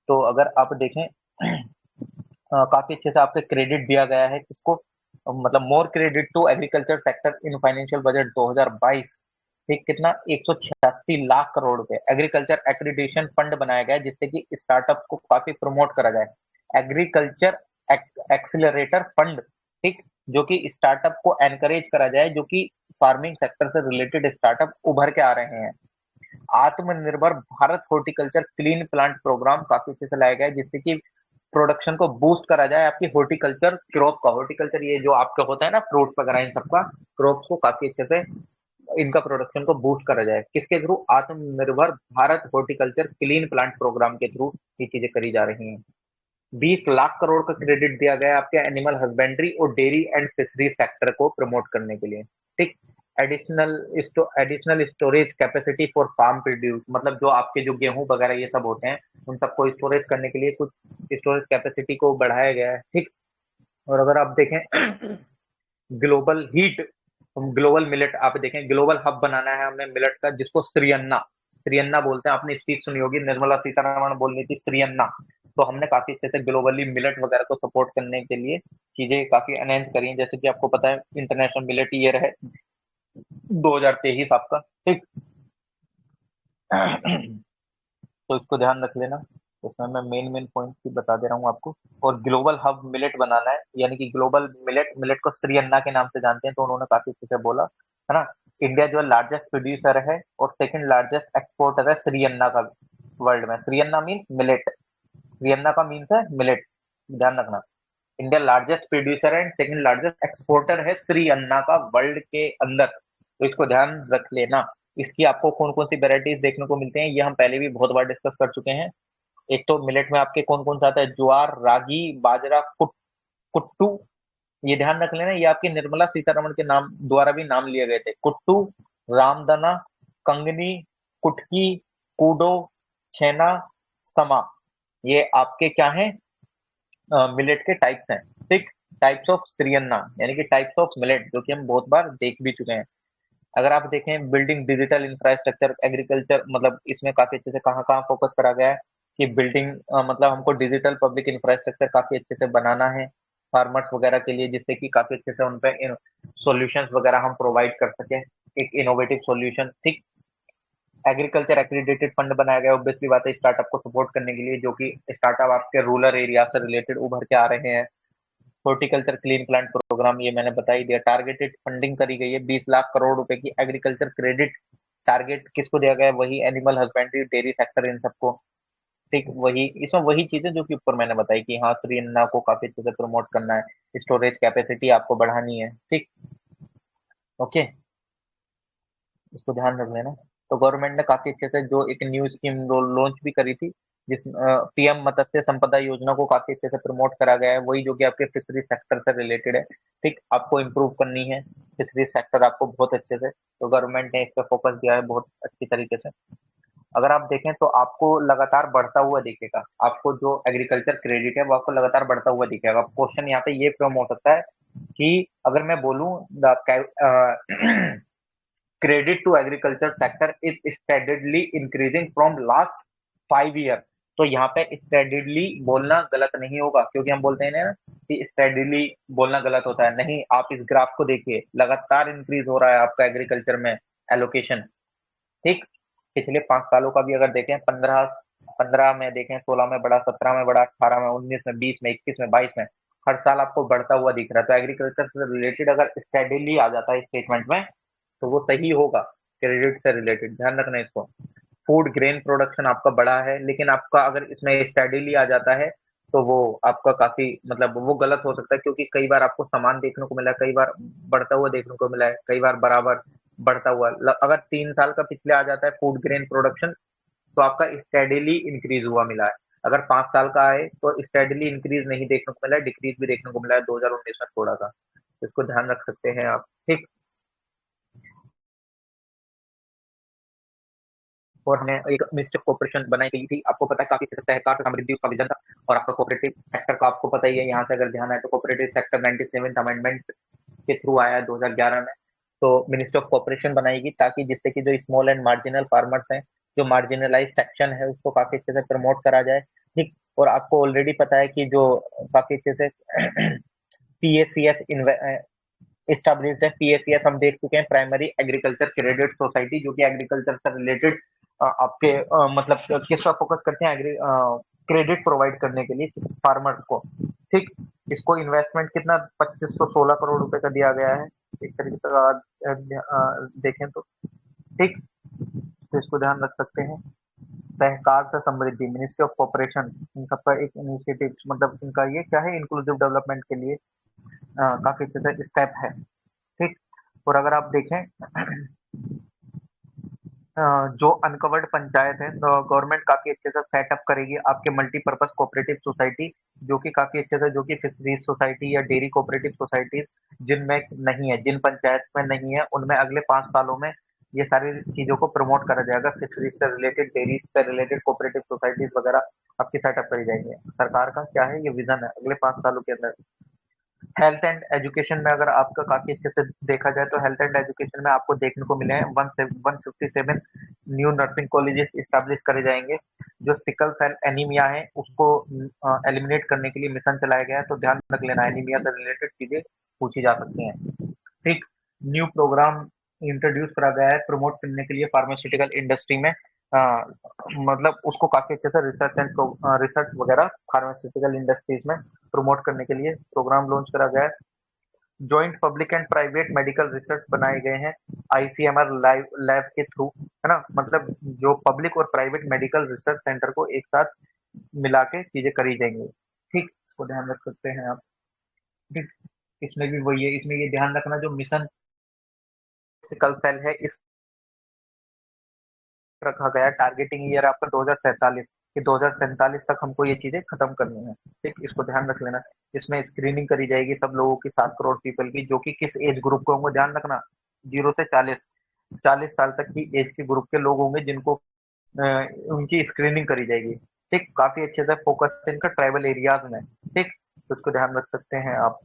तो अगर आप देखें काफी अच्छे से आपके क्रेडिट दिया गया है किसको, मतलब more credit to agriculture sector in financial budget 2022। ठीक, कितना, 186 लाख करोड़ रुपए एग्रीकल्चर एक्रीडिटेशन फंड बनाया गया है, जिससे कि स्टार्टअप को काफी प्रमोट करा जाए। एग्रीकल्चर एक्सिलरेटर फंड, ठीक, जो कि स्टार्टअप को एनकरेज करा जाए, जो कि फार्मिंग सेक्टर से रिलेटेड स्टार्टअप उभर के आ रहे हैं। Atmanirbhar Bharat horticulture clean plant programme काफी अच्छे से लाया गया है, जिससे कि प्रोडक्शन को बूस्ट करा जाए आपकी हॉर्टिकल्चर क्रॉप का। हॉर्टिकल्चर ये जो आपका होता है ना, फ्रूट्स वगैरह इन सबका, क्रॉप्स को काफी अच्छे से इनका प्रोडक्शन को बूस्ट करा जाए। किसके through? Atmanirbhar Bharat horticulture clean plant programme के थ्रू ये चीजें करी जा रही हैं। 20 लाख करोड़ का क्रेडिट दिया गया है आपके एनिमल हस्बेंड्री और डेयरी एंड फिशरी सेक्टर को प्रमोट करने के लिए। ठीक, additional storage capacity for farm produce, मतलब जो आपके जो गेहूं वगैरह ये सब होते हैं उन सबको स्टोरेज करने के लिए कुछ स्टोरेज कैपेसिटी को बढ़ाया गया है, ठीक। और अगर आप देखें ग्लोबल हीट, ग्लोबल मिलेट, आप देखें ग्लोबल हब बनाना है हमें मिलेट का, जिसको श्रीयन्ना, श्रीयन्ना बोलते हैं। आपने स्पीच सुनी होगी, निर्मला सीतारमण बोल रही थी श्रीयन्ना। तो हमने काफी अच्छे से ग्लोबली मिलेट वगैरह को सपोर्ट करने के लिए चीजें काफी एनहेंस करी हैं, जैसे कि आपको पता है इंटरनेशनल मिलेट ईयर है 2023 आपका, ठीक। तो इसको ध्यान रख लेना। इसमें मैं मेन मेन पॉइंट भी बता दे रहा हूँ आपको। और ग्लोबल हब मिलेट बनाना है, यानी कि ग्लोबल मिलेट, मिलेट को श्री अन्ना के नाम से जानते हैं, तो उन्होंने काफी अच्छे से बोला है ना। इंडिया जो लार्जेस्ट प्रोड्यूसर है और सेकंड लार्जेस्ट एक्सपोर्टर है श्री अन्ना का वर्ल्ड में। श्री अन्ना मीन मिलेट, श्री अन्ना का मीन्स है मिलेट, ध्यान रखना। इंडिया लार्जेस्ट प्रोड्यूसर है एंड सेकंड लार्जेस्ट एक्सपोर्टर है श्री अन्ना का वर्ल्ड के अंदर, तो इसको ध्यान रख लेना। इसकी आपको कौन कौन सी वेराइटीज देखने को मिलते हैं ये हम पहले भी बहुत बार डिस्कस कर चुके हैं। एक तो मिलेट में आपके कौन कौन सा आता है, ज्वार, रागी, बाजरा, कुट्टू, ये ध्यान रख लेना। ये आपकी निर्मला सीतारमण के नाम द्वारा भी नाम लिए गए थे। कुट्टू, रामदाना, कंगनी, कुटकी, कूडो, छेना, समा, ये आपके क्या है, मिलेट के टाइप्स हैं, ठीक। टाइप्स ऑफ श्रीयन्ना यानी कि टाइप्स ऑफ मिलेट, जो कि हम बहुत बार देख भी चुके हैं। अगर आप देखें बिल्डिंग डिजिटल इंफ्रास्ट्रक्चर एग्रीकल्चर, मतलब इसमें काफी अच्छे से कहाँ कहाँ फोकस करा गया है कि बिल्डिंग, मतलब हमको डिजिटल पब्लिक इंफ्रास्ट्रक्चर काफी अच्छे से बनाना है फार्मर्स वगैरह के लिए, जिससे कि काफी अच्छे से उन पे सॉल्यूशंस वगैरह हम प्रोवाइड कर सकें, एक इनोवेटिव सॉल्यूशन, ठीक। एग्रीकल्चर एक्रीडेटेड फंड बनाया गया, ऑब्वियसली बात है स्टार्टअप को सपोर्ट करने के लिए, जो कि स्टार्टअप आपके रूरल एरिया से रिलेटेड उभर के आ रहे हैं। हॉर्टिकल्चर क्लीन प्लांट प्रोग्राम, ये मैंने बता ही दिया। टारगेटेड फंडिंग करी गई है 20 लाख करोड़ रुपए की। एग्रीकल्चर क्रेडिट टारगेट किसको दिया गया है, वही एनिमल हस्बेंड्री, डेयरी सेक्टर, इन सबको, ठीक। वही इसमें वही चीजें जो कि ऊपर मैंने बताई कि हाँ श्री अन्ना को काफी अच्छे से प्रमोट करना है, स्टोरेज कैपेसिटी आपको बढ़ानी है, ठीक। ओके, इसको ध्यान रख लेना। तो गवर्नमेंट ने काफी अच्छे से जो एक न्यू स्कीम लॉन्च भी करी थी, जिस पीएम मत्स्य संपदा योजना को काफी अच्छे से प्रमोट करा गया है, वही जो कि आपके फिशरी सेक्टर से रिलेटेड है, ठीक। आपको इम्प्रूव करनी है फिशरी सेक्टर आपको बहुत अच्छे से, तो गवर्नमेंट ने इस पर फोकस दिया है बहुत अच्छी तरीके से। अगर आप देखें तो आपको लगातार बढ़ता हुआ दिखेगा, आपको जो एग्रीकल्चर क्रेडिट है वो आपको लगातार बढ़ता हुआ दिखेगा। क्वेश्चन यहाँ पे ये फ्रॉम हो सकता है कि अगर मैं बोलूं the credit to agriculture sector is steadily increasing from last 5 year, तो यहाँ पे steadily बोलना गलत नहीं होगा, क्योंकि हम बोलते हैं ना कि steadily बोलना गलत होता है, नहीं। आप इस ग्राफ को देखिए, लगातार इंक्रीज हो रहा है आपका एग्रीकल्चर में एलोकेशन, ठीक। पिछले 5 सालों का भी अगर देखें, 15 में देखें, 16 में बढ़ा, 17 में बढ़ा, 18 में, 19 में, 20 में, 21 में, 22 में, हर साल आपको बढ़ता हुआ दिख रहा है। तो एग्रीकल्चर से रिलेटेड अगर स्टेडीली आ जाता है स्टेटमेंट में तो वो सही होगा, क्रेडिट से रिलेटेड, ध्यान रखना इसको। फूड ग्रेन प्रोडक्शन आपका बढ़ा है, लेकिन आपका अगर इसमें स्टेडीली आ जाता है तो वो आपका काफी, मतलब वो गलत हो सकता है, क्योंकि कई बार आपको समान देखने को मिला है, कई बार बढ़ता हुआ देखने को मिला है, कई बार बराबर बढ़ता हुआ। अगर 3 साल का पिछले आ जाता है फूड ग्रेन प्रोडक्शन, तो आपका स्टेडीली इंक्रीज हुआ मिला है। अगर 5 साल का आए तो स्टेडीली इंक्रीज नहीं देखने को मिला है, डिक्रीज भी देखने को मिला है 2019 में थोड़ा सा, इसको ध्यान रख सकते हैं आप, ठीक। और ने एक मिनिस्टर कॉर्पोरेशन बनाई गई थी, आपको पता है काफी सहकार से समृद्धि उसका विजन था। और आपका कोऑपरेटिव सेक्टर का आपको पता ही है, यहाँ से अगर ध्यान आए तो कोऑपरेटिव सेक्टर 97th अमेंडमेंट के थ्रू आया 2011 में। तो मिनिस्ट्री ऑफ कॉर्पोरेशन बनाएगी, ताकि जिससे कि जो स्मॉल एंड मार्जिनल फार्मर्स हैं, जो मार्जिनलाइज सेक्शन है, उसको काफी अच्छे से प्रमोट करा जाए, ठीक। और आपको ऑलरेडी पता है कि जो काफी अच्छे से पीएसीएस इस्टेब्लिश्ड है। पीएसीएस हम देख चुके हैं, प्राइमरी एग्रीकल्चर क्रेडिट सोसाइटी, जो कि एग्रीकल्चर से रिलेटेड आपके मतलब किस पर फोकस करते हैं, क्रेडिट प्रोवाइड करने के लिए फार्मर्स को, ठीक। इसको इन्वेस्टमेंट कितना 2516 करोड़ रुपए का दिया गया है, एक तरीके से देखें तो, ठीक। तो इसको ध्यान रख सकते हैं। सहकार से समृद्धि, मिनिस्ट्री ऑफ कॉर्पोरेशन, इन सबका एक इनिशिएटिव, मतलब इनका ये क्या है, इंक्लूसिव डेवलपमेंट के लिए काफी अच्छे से स्टेप है, ठीक। और अगर आप देखें जो अनकवर्ड पंचायत है, गवर्नमेंट काफी अच्छे से सेटअप करेगी आपके मल्टीपर्पज कोऑपरेटिव सोसाइटी, जो कि काफी अच्छे से, जो कि फिशरीज सोसाइटी या डेयरी कोऑपरेटिव सोसाइटीज जिनमें नहीं है, जिन पंचायत में नहीं है, उनमें अगले 5 सालों में ये सारी चीजों को प्रमोट करा जाएगा। फिशरीज से रिलेटेड, डेयरी से रिलेटेड कोऑपरेटिव सोसाइटीज वगैरह आपकी सेटअप करी जाएंगे। सरकार का क्या है, ये विजन है अगले 5 सालों के अंदर। हेल्थ एंड एजुकेशन में अगर आपका काफी अच्छे से देखा जाए, तो हेल्थ एंड एजुकेशन में आपको देखने को मिले हैं 157 न्यू नर्सिंग कॉलेजेस इस्टेब्लिश करे जाएंगे। जो सिकल सेल एनीमिया है उसको एलिमिनेट करने के लिए मिशन चलाया गया है, तो ध्यान रख लेना, एनीमिया से रिलेटेड चीजें पूछी जा सकती हैं। ठीक। न्यू प्रोग्राम इंट्रोड्यूस करा गया है प्रमोट करने के लिए फार्मास्यूटिकल इंडस्ट्री में, मतलब उसको काफी अच्छे से रिसर्च वगैरह फार्मास्यूटिकल इंडस्ट्रीज में प्रमोट करने के लिए प्रोग्राम लॉन्च करा गया है। Joint public and private medical research बनाए गए हैं आईसीएमआर लाइव लैब के थ्रू, है ना, मतलब जो पब्लिक और प्राइवेट मेडिकल रिसर्च सेंटर को एक साथ मिला के चीजें करी जाएंगी। ठीक, इसको ध्यान रख सकते हैं आप। ठीक। इसमें भी वही है, इसमें ये ध्यान रखना जो मिशन सिकल सेल है, इस रखा गया है टारगेटिंग ईयर आपका 2047, कि 2047 तक हमको ये चीजें खत्म करनी है। ठीक, इसको ध्यान रख लेना। इसमें स्क्रीनिंग करी जाएगी सब लोगों की, 7 करोड़ पीपल की, जो कि किस एज ग्रुप को होंगे, ध्यान रखना, 0 से 40, 40 साल तक की एज के ग्रुप के लोग होंगे जिनको अ, उनकी स्क्रीनिंग करी जाएगी। ठीक, काफी अच्छे से फोकस है इनका ट्राइबल एरियाज में। ठीक, तो इसको ध्यान रख सकते हैं आप।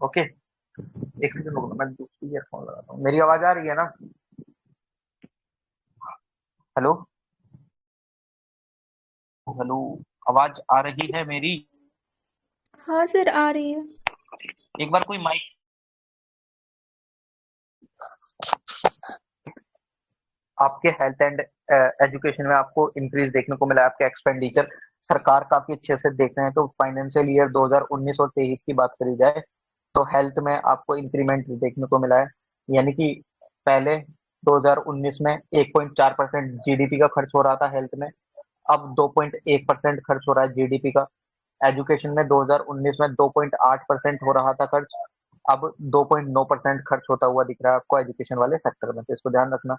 ओके, एक सेकंड रुकना, मैं दूसरी ईयरफोन लगाता हूँ। मेरी आवाज आ रही है ना? हेलो? हेलो? आवाज आ रही है मेरी? हाँ सर, आ रही है। एक बार कोई माइक। आपके हेल्थ एंड एजुकेशन में आपको इंक्रीज देखने को मिला है, आपके एक्सपेंडिचर सरकार काफी अच्छे से देख रहे हैं। तो फाइनेंशियल ईयर 2019 और 23 की बात करी जाए, तो हेल्थ में आपको इंक्रीमेंट देखने को मिला है। यानी कि पहले 2019 में 1.4% जीडीपी का खर्च हो रहा था हेल्थ में, अब 2.1% खर्च हो रहा है जीडीपी का। एजुकेशन में 2019 में 2.8% हो रहा था खर्च, अब 2.9% खर्च होता हुआ दिख रहा है आपको एजुकेशन वाले सेक्टर में, तो इसको ध्यान रखना।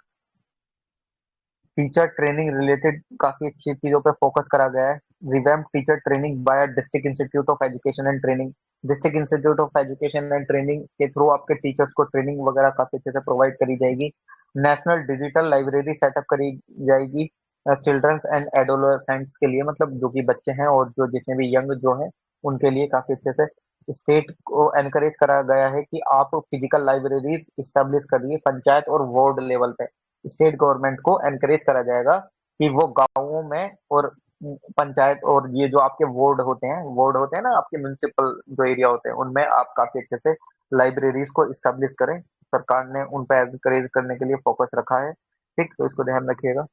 टीचर ट्रेनिंग रिलेटेड काफी अच्छी चीजों पे फोकस करा गया है। Revamp teacher training bye district institute of education and training. District institute of education and training के थ्रू आपके टीचर्स को ट्रेनिंग वगैरह काफी अच्छे से प्रोवाइड करी जाएगी। नेशनल डिजिटल लाइब्रेरी सेटअप करी जाएगी चिल्ड्रंस एंड एडोलसेंट्स के लिए, मतलब जो कि बच्चे हैं और जो जितने भी यंग जो है उनके लिए काफी अच्छे से। स्टेट को एनकरेज करा गया है कि आप फिजिकल लाइब्रेरीज इस्टेब्लिश करिए पंचायत और वार्ड लेवल पे। स्टेट गवर्नमेंट को एनकरेज करा जाएगा कि वो गाँवों में और पंचायत और ये जो आपके वार्ड होते हैं ना, आपके म्युनिसिपल जो एरिया होते हैं, उनमें आप काफी अच्छे से लाइब्रेरीज को इस्टेब्लिश करें। सरकार ने उन पर एनकरेज करने के लिए फोकस रखा है। ठीक, तो इसको ध्यान रखिएगा।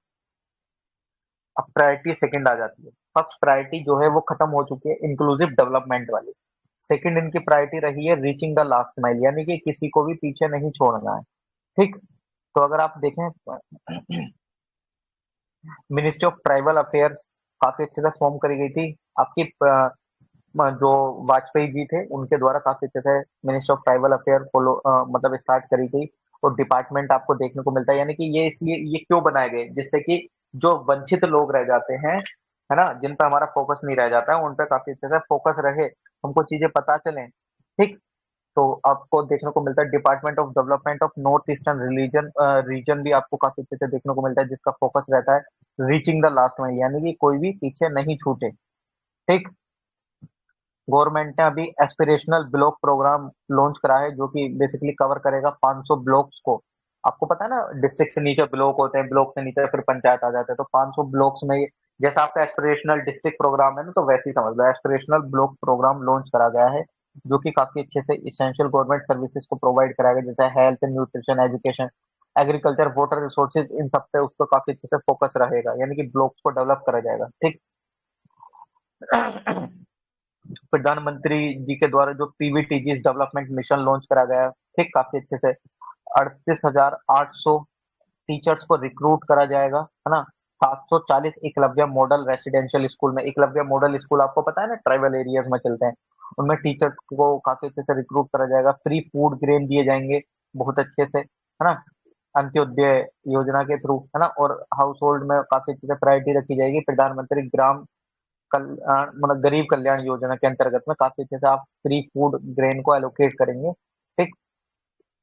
अब प्रायोरिटी सेकंड आ जाती है। फर्स्ट प्रायोरिटी जो है वो खत्म हो चुकी है, इंक्लूसिव डेवलपमेंट वाली। सेकंड इनकी प्रायोरिटी रही है रीचिंग द लास्ट माइल, यानी कि किसी को भी पीछे नहीं छोड़ना है। ठीक, तो अगर आप देखें मिनिस्ट्री ऑफ ट्राइबल अफेयर्स काफी अच्छे से फॉर्म करी गई थी आपकी, जो वाजपेयी जी थे उनके द्वारा काफी अच्छे से ministry of tribal affair follow मतलब स्टार्ट करी गई। और डिपार्टमेंट आपको देखने को मिलता है, यानी कि ये इसलिए ये क्यों बनाए गए, जिससे कि जो वंचित लोग रह जाते हैं, है ना, जिन पर हमारा फोकस नहीं रह जाता है, उन पर काफी अच्छे से फोकस रहे, हमको चीजें पता चले। ठीक, तो आपको देखने को मिलता है department of development of north eastern religion region भी आपको काफी अच्छे से देखने को मिलता है, जिसका फोकस रहता है रीचिंग द लास्ट माइल, यानी कि कोई भी पीछे नहीं छूटे। ठीक, गवर्नमेंट ने अभी एस्पिरेशनल ब्लॉक प्रोग्राम लॉन्च करा है, जो कि बेसिकली कवर करेगा 500 ब्लॉक्स को। आपको पता है ना, डिस्ट्रिक्ट से नीचे ब्लॉक होते हैं, ब्लॉक से नीचे फिर पंचायत आ जाते हैं, तो 500 ब्लॉक्स में जैसा आपका एस्पिरेशनल डिस्ट्रिक्ट प्रोग्राम है ना, तो वैसे ही समझ लो एस्पिरेशनल ब्लॉक प्रोग्राम लॉन्च करा गया है, जो कि काफी अच्छे से इसेंशियल गवर्नमेंट सर्विसेज को प्रोवाइड कराएगा, जैसे health, nutrition, education, agriculture, water resources, इन सब पे उसको काफी अच्छे से फोकस रहेगा, यानी कि ब्लॉक्स को डेवलप करा जाएगा। ठीक। प्रधानमंत्री जी के द्वारा जो पीवीटीजी डेवलपमेंट मिशन लॉन्च करा गया है, ठीक, काफी अच्छे से 38,800 टीचर्स को रिक्रूट करा जाएगा, है ना। 740 एकलव्य मॉडल रेसिडेंशियल स्कूल में, एकलव्य मॉडल स्कूल आपको पता है ना, ट्राइबल एरियाज में चलते हैं, उनमें टीचर्स को काफी अच्छे से रिक्रूट करा जाएगा। फ्री फूड ग्रेन दिए जाएंगे बहुत अच्छे से, है ना। अंत्योदय योजना के थ्रू, है ना, और हाउस होल्ड में काफी अच्छे से प्रायोरिटी रखी जाएगी। प्रधानमंत्री ग्राम कल्याण मतलब गरीब कल्याण योजना के अंतर्गत में काफी अच्छे से आप फ्री फूड ग्रेन को एलोकेट करेंगे, ठीक।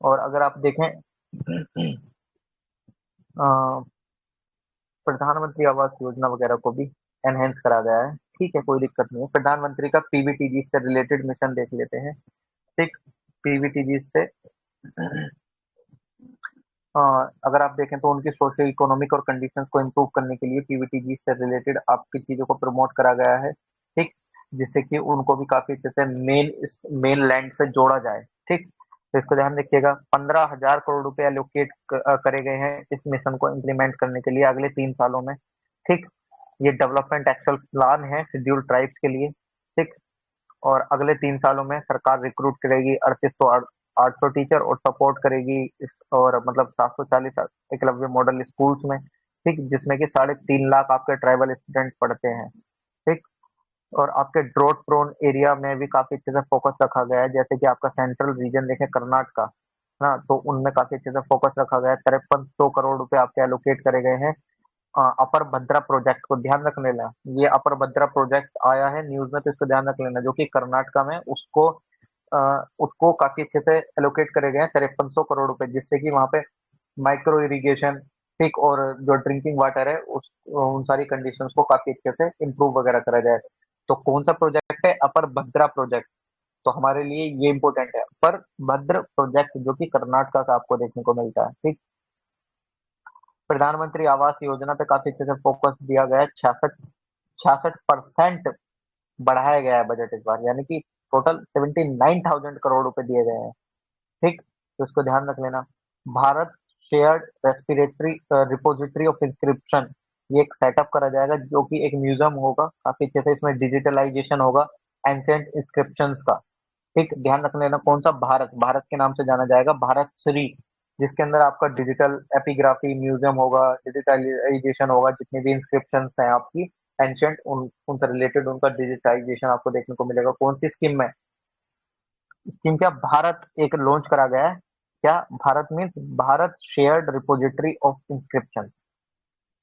और अगर आप देखें अ, प्रधानमंत्री आवास योजना वगैरह को भी एनहेंस करा गया है, ठीक है, कोई दिक्कत नहीं है। प्रधानमंत्री का पीवीटीजी से रिलेटेड मिशन देख लेते हैं, ठीक। पीवीटीजी से अ, अगर आप देखें तो उनकी सोशियो इकोनॉमिक और कंडीशंस को इम्प्रूव करने के लिए पीवीटीजी से रिलेटेड आपकी चीजों को प्रमोट करा गया है, ठीक। जिससे कि उनको भी काफी अच्छे से मेन लैंड से जोड़ा जाए, ठीक। तो इसको ध्यान रखिएगा। 15,000 करोड़ रुपए एलोकेट करे गए हैं इस मिशन को इम्प्लीमेंट करने के लिए अगले 3 सालों में, ठीक। ये डेवलपमेंट एक्शन प्लान है शेड्यूल ट्राइब्स के लिए, ठीक। और अगले 3 सालों में सरकार रिक्रूट करेगी 3800 टीचर और सपोर्ट करेगी और मतलब 740 एकलव्य मॉडल स्कूल्स में, ठीक, जिसमें कि 3.5 लाख आपके ट्राइबल स्टूडेंट पढ़ते हैं, ठीक। और आपके ड्रॉट प्रोन एरिया में भी काफी अच्छे से फोकस रखा गया है, जैसे कि आपका सेंट्रल रीजन देखें कर्नाटका, ना, तो उनमें काफी अच्छे से फोकस रखा गया है। 5300 करोड़ रुपए आपके एलोकेट करे गए हैं अपर भद्रा प्रोजेक्ट को, ध्यान रख लेना। ये अपर भद्रा प्रोजेक्ट आया है न्यूज में, तो इसको ध्यान रख लेना, जो कि कर्नाटका में उसको काफी अच्छे से एलोकेट करे गए हैं 5300 करोड़ रुपए, जिससे कि वहां पे माइक्रो इरिगेशन, ठीक, और जो ड्रिंकिंग वाटर है उस उन सारी कंडीशंस को काफी अच्छे से इम्प्रूव वगैरह करा जाए। तो कौन सा प्रोजेक्ट है? अपर भद्रा प्रोजेक्ट। तो हमारे लिए ये इंपॉर्टेंट है, अपर भद्र प्रोजेक्ट, जो कि कर्नाटका का आपको देखने को मिलता है, ठीक। प्रधानमंत्री आवास योजना पे काफी अच्छे से फोकस दिया गया है। 66% बढ़ाया गया है बजट इस बार, यानी कि टोटल 79,000 करोड़ रुपए दिए गए हैं, ठीक। तो इसको ध्यान रख लेना। Bharat shared respiratory repository of inscription, ये एक सेटअप करा जाएगा, जो कि एक म्यूजियम होगा, काफी अच्छे से इसमें डिजिटलाइजेशन होगा एंशिएंट इंस्क्रिप्शंस का, ठीक। ध्यान रख लेना कौन सा, भारत, भारत के नाम से जाना जाएगा, भारत श्री, जिसके अंदर आपका डिजिटल एपिग्राफी म्यूजियम होगा, डिजिटलाइजेशन होगा, जितनी भी इंस्क्रिप्शन हैं आपकी एंशियंट उनसे रिलेटेड उनका डिजिटाइजेशन आपको देखने को मिलेगा। कौन सी स्कीम में? स्कीम क्या, भारत एक लॉन्च करा गया है। क्या Bharat means Bharat shared repository of inscription,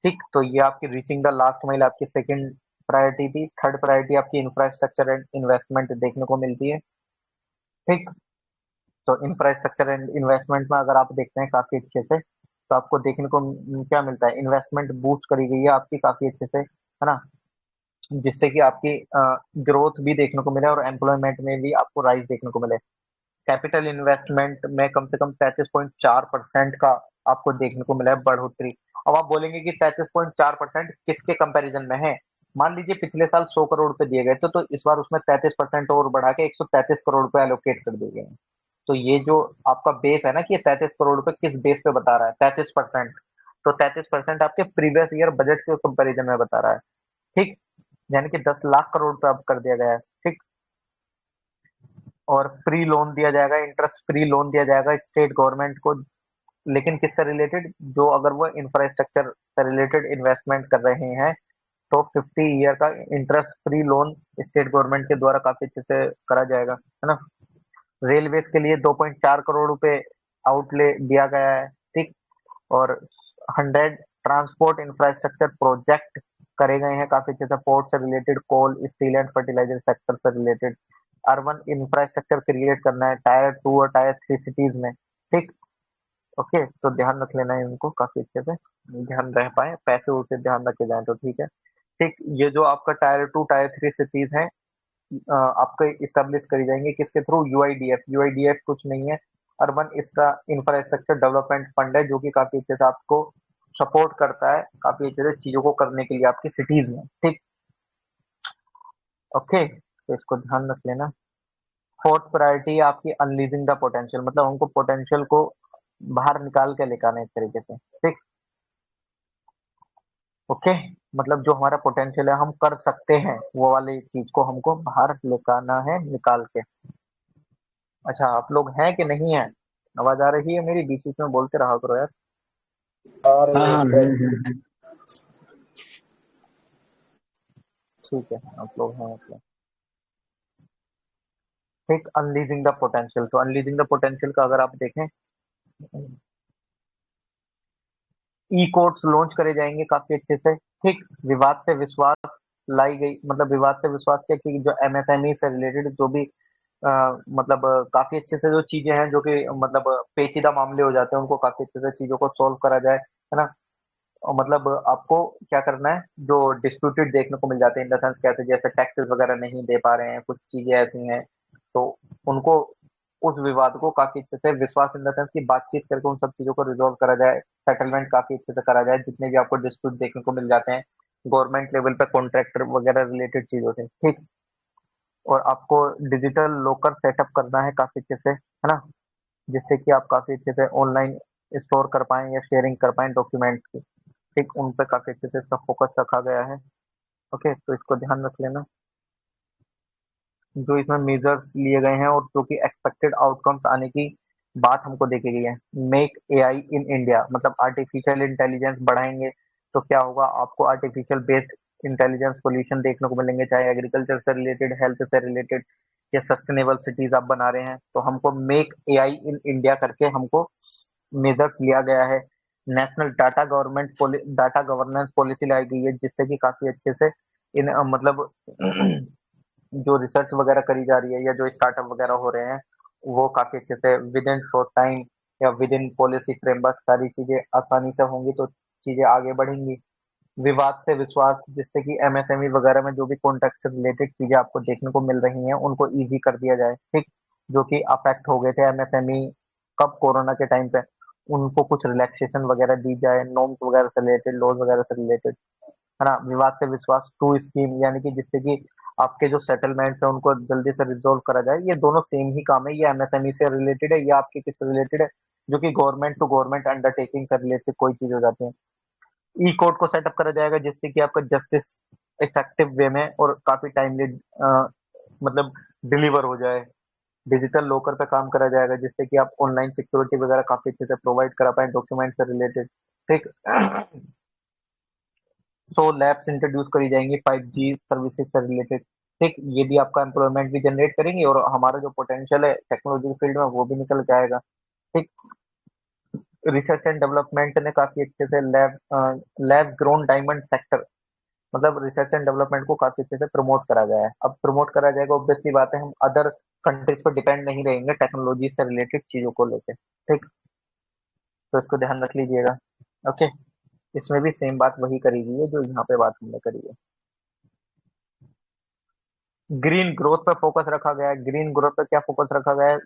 ठीक। तो ये आपकी रीचिंग द लास्ट माइल आपकी सेकंड प्रायोरिटी थी। थर्ड प्रायोरिटी आपकी इंफ्रास्ट्रक्चर एंड इन्वेस्टमेंट देखने को मिलती है, ठीक। तो इंफ्रास्ट्रक्चर एंड इन्वेस्टमेंट में अगर आप देखते हैं काफी अच्छे से, तो आपको देखने को क्या मिलता है, इन्वेस्टमेंट बूस्ट करी गई है आपकी काफी अच्छे से, है ना, जिससे कि आपकी ग्रोथ भी देखने को मिले और एम्प्लॉयमेंट में भी आपको राइज देखने को मिले। कैपिटल इन्वेस्टमेंट में कम से कम 33.4% का आपको देखने को मिला है बढ़ोतरी। अब आप बोलेंगे कि 33.4% किसके कंपैरिजन में है? मान लीजिए पिछले साल 100 करोड़ रुपए दिए गए थे, तो इस बार उसमें 33% और बढ़ा के 133 करोड़ रुपए एलोकेट कर दिए गए हैं। तो ये जो आपका बेस है ना, कि ये 33 करोड़ रुपए किस बेस पे बता रहा है, 33%, तो 33% आपके प्रीवियस ईयर बजट के कंपैरिजन में बता रहा है, ठीक। यानी कि 10 लाख करोड़ रुपए अब कर दिया गया है, ठीक। और फ्री लोन दिया जाएगा, इंटरेस्ट फ्री लोन दिया जाएगा स्टेट गवर्नमेंट को, लेकिन किससे रिलेटेड, जो अगर वो इंफ्रास्ट्रक्चर से रिलेटेड इन्वेस्टमेंट कर रहे हैं, तो 50 ईयर का interest free loan state government के द्वारा काफी अच्छे से करा जाएगा, है ना। रेलवे के लिए 2.4 करोड़ रुपए आउटले दिया गया है, ठीक। और 100 ट्रांसपोर्ट इंफ्रास्ट्रक्चर प्रोजेक्ट करे गए हैं काफी अच्छे से, पोर्ट से related, coal, steel and fertiliser sector से रिलेटेड। अर्बन इंफ्रास्ट्रक्चर क्रिएट करना है टायर 2 और टायर 3 सिटीज में, ठीक। ओके, तो ध्यान रख लेना है इनको काफी अच्छे से, ध्यान रह पाए, पैसे उसे ध्यान रखे जाए तो ठीक है, ठीक। ये जो आपका टायर 2 टायर 3 सिटीज हैं आपको इस्टेब्लिश करी जाएंगे किसके थ्रू? यूआईडीएफ। यूआईडीएफ कुछ नहीं है, अर्बन इसका इंफ्रास्ट्रक्चर डेवलपमेंट फंड है, जो कि काफी अच्छे से आपको सपोर्ट करता है काफी अच्छे से चीजों को करने के लिए आपकी सिटीज में, ठीक। ओके, तो इसको ध्यान रख लेना। फोर्थ प्रायोरिटी आपकी अनलीजिंग द पोटेंशियल, मतलब हमको पोटेंशियल को बाहर निकाल के लेकर आना है एक तरीके से, ठीक। ओके, मतलब जो हमारा पोटेंशियल है हम कर सकते हैं, वो वाली चीज को हमको बाहर लेकर आना है निकाल के। अच्छा, आप लोग हैं कि नहीं है? आवाज आ रही है मेरी? बीच बीच में बोलते रहा करो यार। आ रही हाँ है हाँ सर। ठीक है, आप लोग हैं मतलब, ठीक। अनलीजिंग द पोटेंशियल, तो अनलीजिंग द पोटेंशियल का अगर आप देखें, ई कोर्ट्स लॉन्च करे जाएंगे काफी अच्छे से। ठीक, विवाद से विश्वास लाई गई, मतलब विवाद से विश्वास क्या कि जो एमएसएमई से रिलेटेड जो भी मतलब काफी अच्छे से जो चीजें हैं जो कि मतलब पेचीदा मामले हो जाते हैं उनको काफी अच्छे से चीजों को सॉल्व करा जाए, है ना। और मतलब आपको क्या करना है, जो डिस्प्यूटेड देखने को मिल जाते हैं इन द सेंस कैसे, जैसे टैक्सेस वगैरह नहीं दे पा रहे हैं, कुछ चीजें ऐसी हैं, तो उनको उस विवाद को काफी अच्छे से विश्वास इन द सेंस की बातचीत करके उन सब चीजों को रिजोल्व करा जाए, सेटलमेंट काफी अच्छे से करा जाए, जितने भी आपको डिस्प्यूट देखने को मिल जाते हैं गवर्नमेंट लेवल पे कॉन्ट्रैक्टर वगैरह रिलेटेड चीजों से। ठीक, और आपको डिजिटल लॉकर सेटअप करना है काफी अच्छे से, है ना, जिससे कि आप काफी अच्छे से ऑनलाइन स्टोर कर पाएं या शेयरिंग कर पाएं डॉक्यूमेंट्स की। ठीक, उन पे काफी अच्छे से इसका फोकस रखा गया है। ओके, तो इसको ध्यान रख लेना। जो इसमें मेजर्स लिए गए हैं और जो कि एक्सपेक्टेड आउटकम्स आने की बात हमको देखी गई है। मेक एआई इन इंडिया, मतलब आर्टिफिशियल इंटेलिजेंस बढ़ाएंगे तो क्या होगा, आपको आर्टिफिशियल बेस्ड इंटेलिजेंस सॉल्यूशन देखने को मिलेंगे, चाहे एग्रीकल्चर से रिलेटेड, हेल्थ से रिलेटेड, या सस्टेनेबल सिटीज आप बना रहे हैं तो हमको मेक एआई इन इंडिया करके हमको मेजर्स लिया गया है। नेशनल डाटा गवर्नेंस पॉलिसी लाई गई है, जिससे कि काफी अच्छे से इन मतलब जो रिसर्च वगैरह करी जा रही है या जो स्टार्टअप वगैरह हो रहे हैं वो काफी अच्छे से विद इन शॉर्ट टाइम या विद इन पॉलिसी फ्रेमवर्क सारी चीजें आसानी से होंगी, तो चीजें आगे बढ़ेंगी। विवाद से विश्वास, जिससे कि एमएसएमई वगैरह में जो भी कॉन्ट्रैक्ट से रिलेटेड चीजें आपको देखने को मिल रही हैं उनको इजी कर दिया जाए। ठीक, जो कि अफेक्ट हो गए थे एमएसएमई कब, कोरोना के टाइम पे, उनको कुछ रिलैक्सेशन वगैरह दी जाए, नॉर्म्स वगैरह से रिलेटेड, लॉज वगैरह से रिलेटेड, है ना। विवाद से विश्वास टू स्कीम, यानी कि जिससे कि आपके जो सेटलमेंट्स है उनको जल्दी से रिजोल्व करा जाए। ये दोनों सेम ही काम है, ये एमएसएमई से रिलेटेड है, ये आपके किससे रिलेटेड है, जो कि गवर्नमेंट टू गवर्नमेंट अंडरटेकिंग से रिलेटेड कोई चीज हो जाती है। ई कोर्ट को सेटअप करा जाएगा, जिससे कि आपका जस्टिस इफेक्टिव वे में और काफी टाइमली मतलब डिलीवर हो जाए। डिजिटल लॉकर पे काम करा जाएगा, जिससे कि आप ऑनलाइन सिक्योरिटी वगैरह काफी अच्छे से प्रोवाइड करा पाए डॉक्यूमेंट से रिलेटेड। ठीक, सो लैब्स इंट्रोड्यूस करी जाएंगी 5G सर्विसेज से रिलेटेड। ठीक, ये भी आपका एम्प्लॉयमेंट भी जनरेट करेंगे और हमारा जो पोटेंशियल है टेक्नोलॉजी फील्ड में वो भी निकल के आएगा। ठीक, रिसर्च एंड डेवलपमेंट ने काफी अच्छे से लैब ग्रोन डायमंड सेक्टर, मतलब रिसर्च एंड डेवलपमेंट को काफी अच्छे से प्रमोट करा गया है। अब प्रमोट करा जाएगा, ऑब्वियसली बात है हम अदर कंट्रीज पर डिपेंड नहीं रहेंगे टेक्नोलॉजी से रिलेटेड चीजों को लेकर। ठीक, तो इसको ध्यान रख लीजिएगा। ओके, इसमें भी सेम बात वही करी गई है जो यहाँ पे बात हमने करी है। ग्रीन ग्रोथ पे फोकस रखा गया है। ग्रीन ग्रोथ पे क्या फोकस रखा गया है,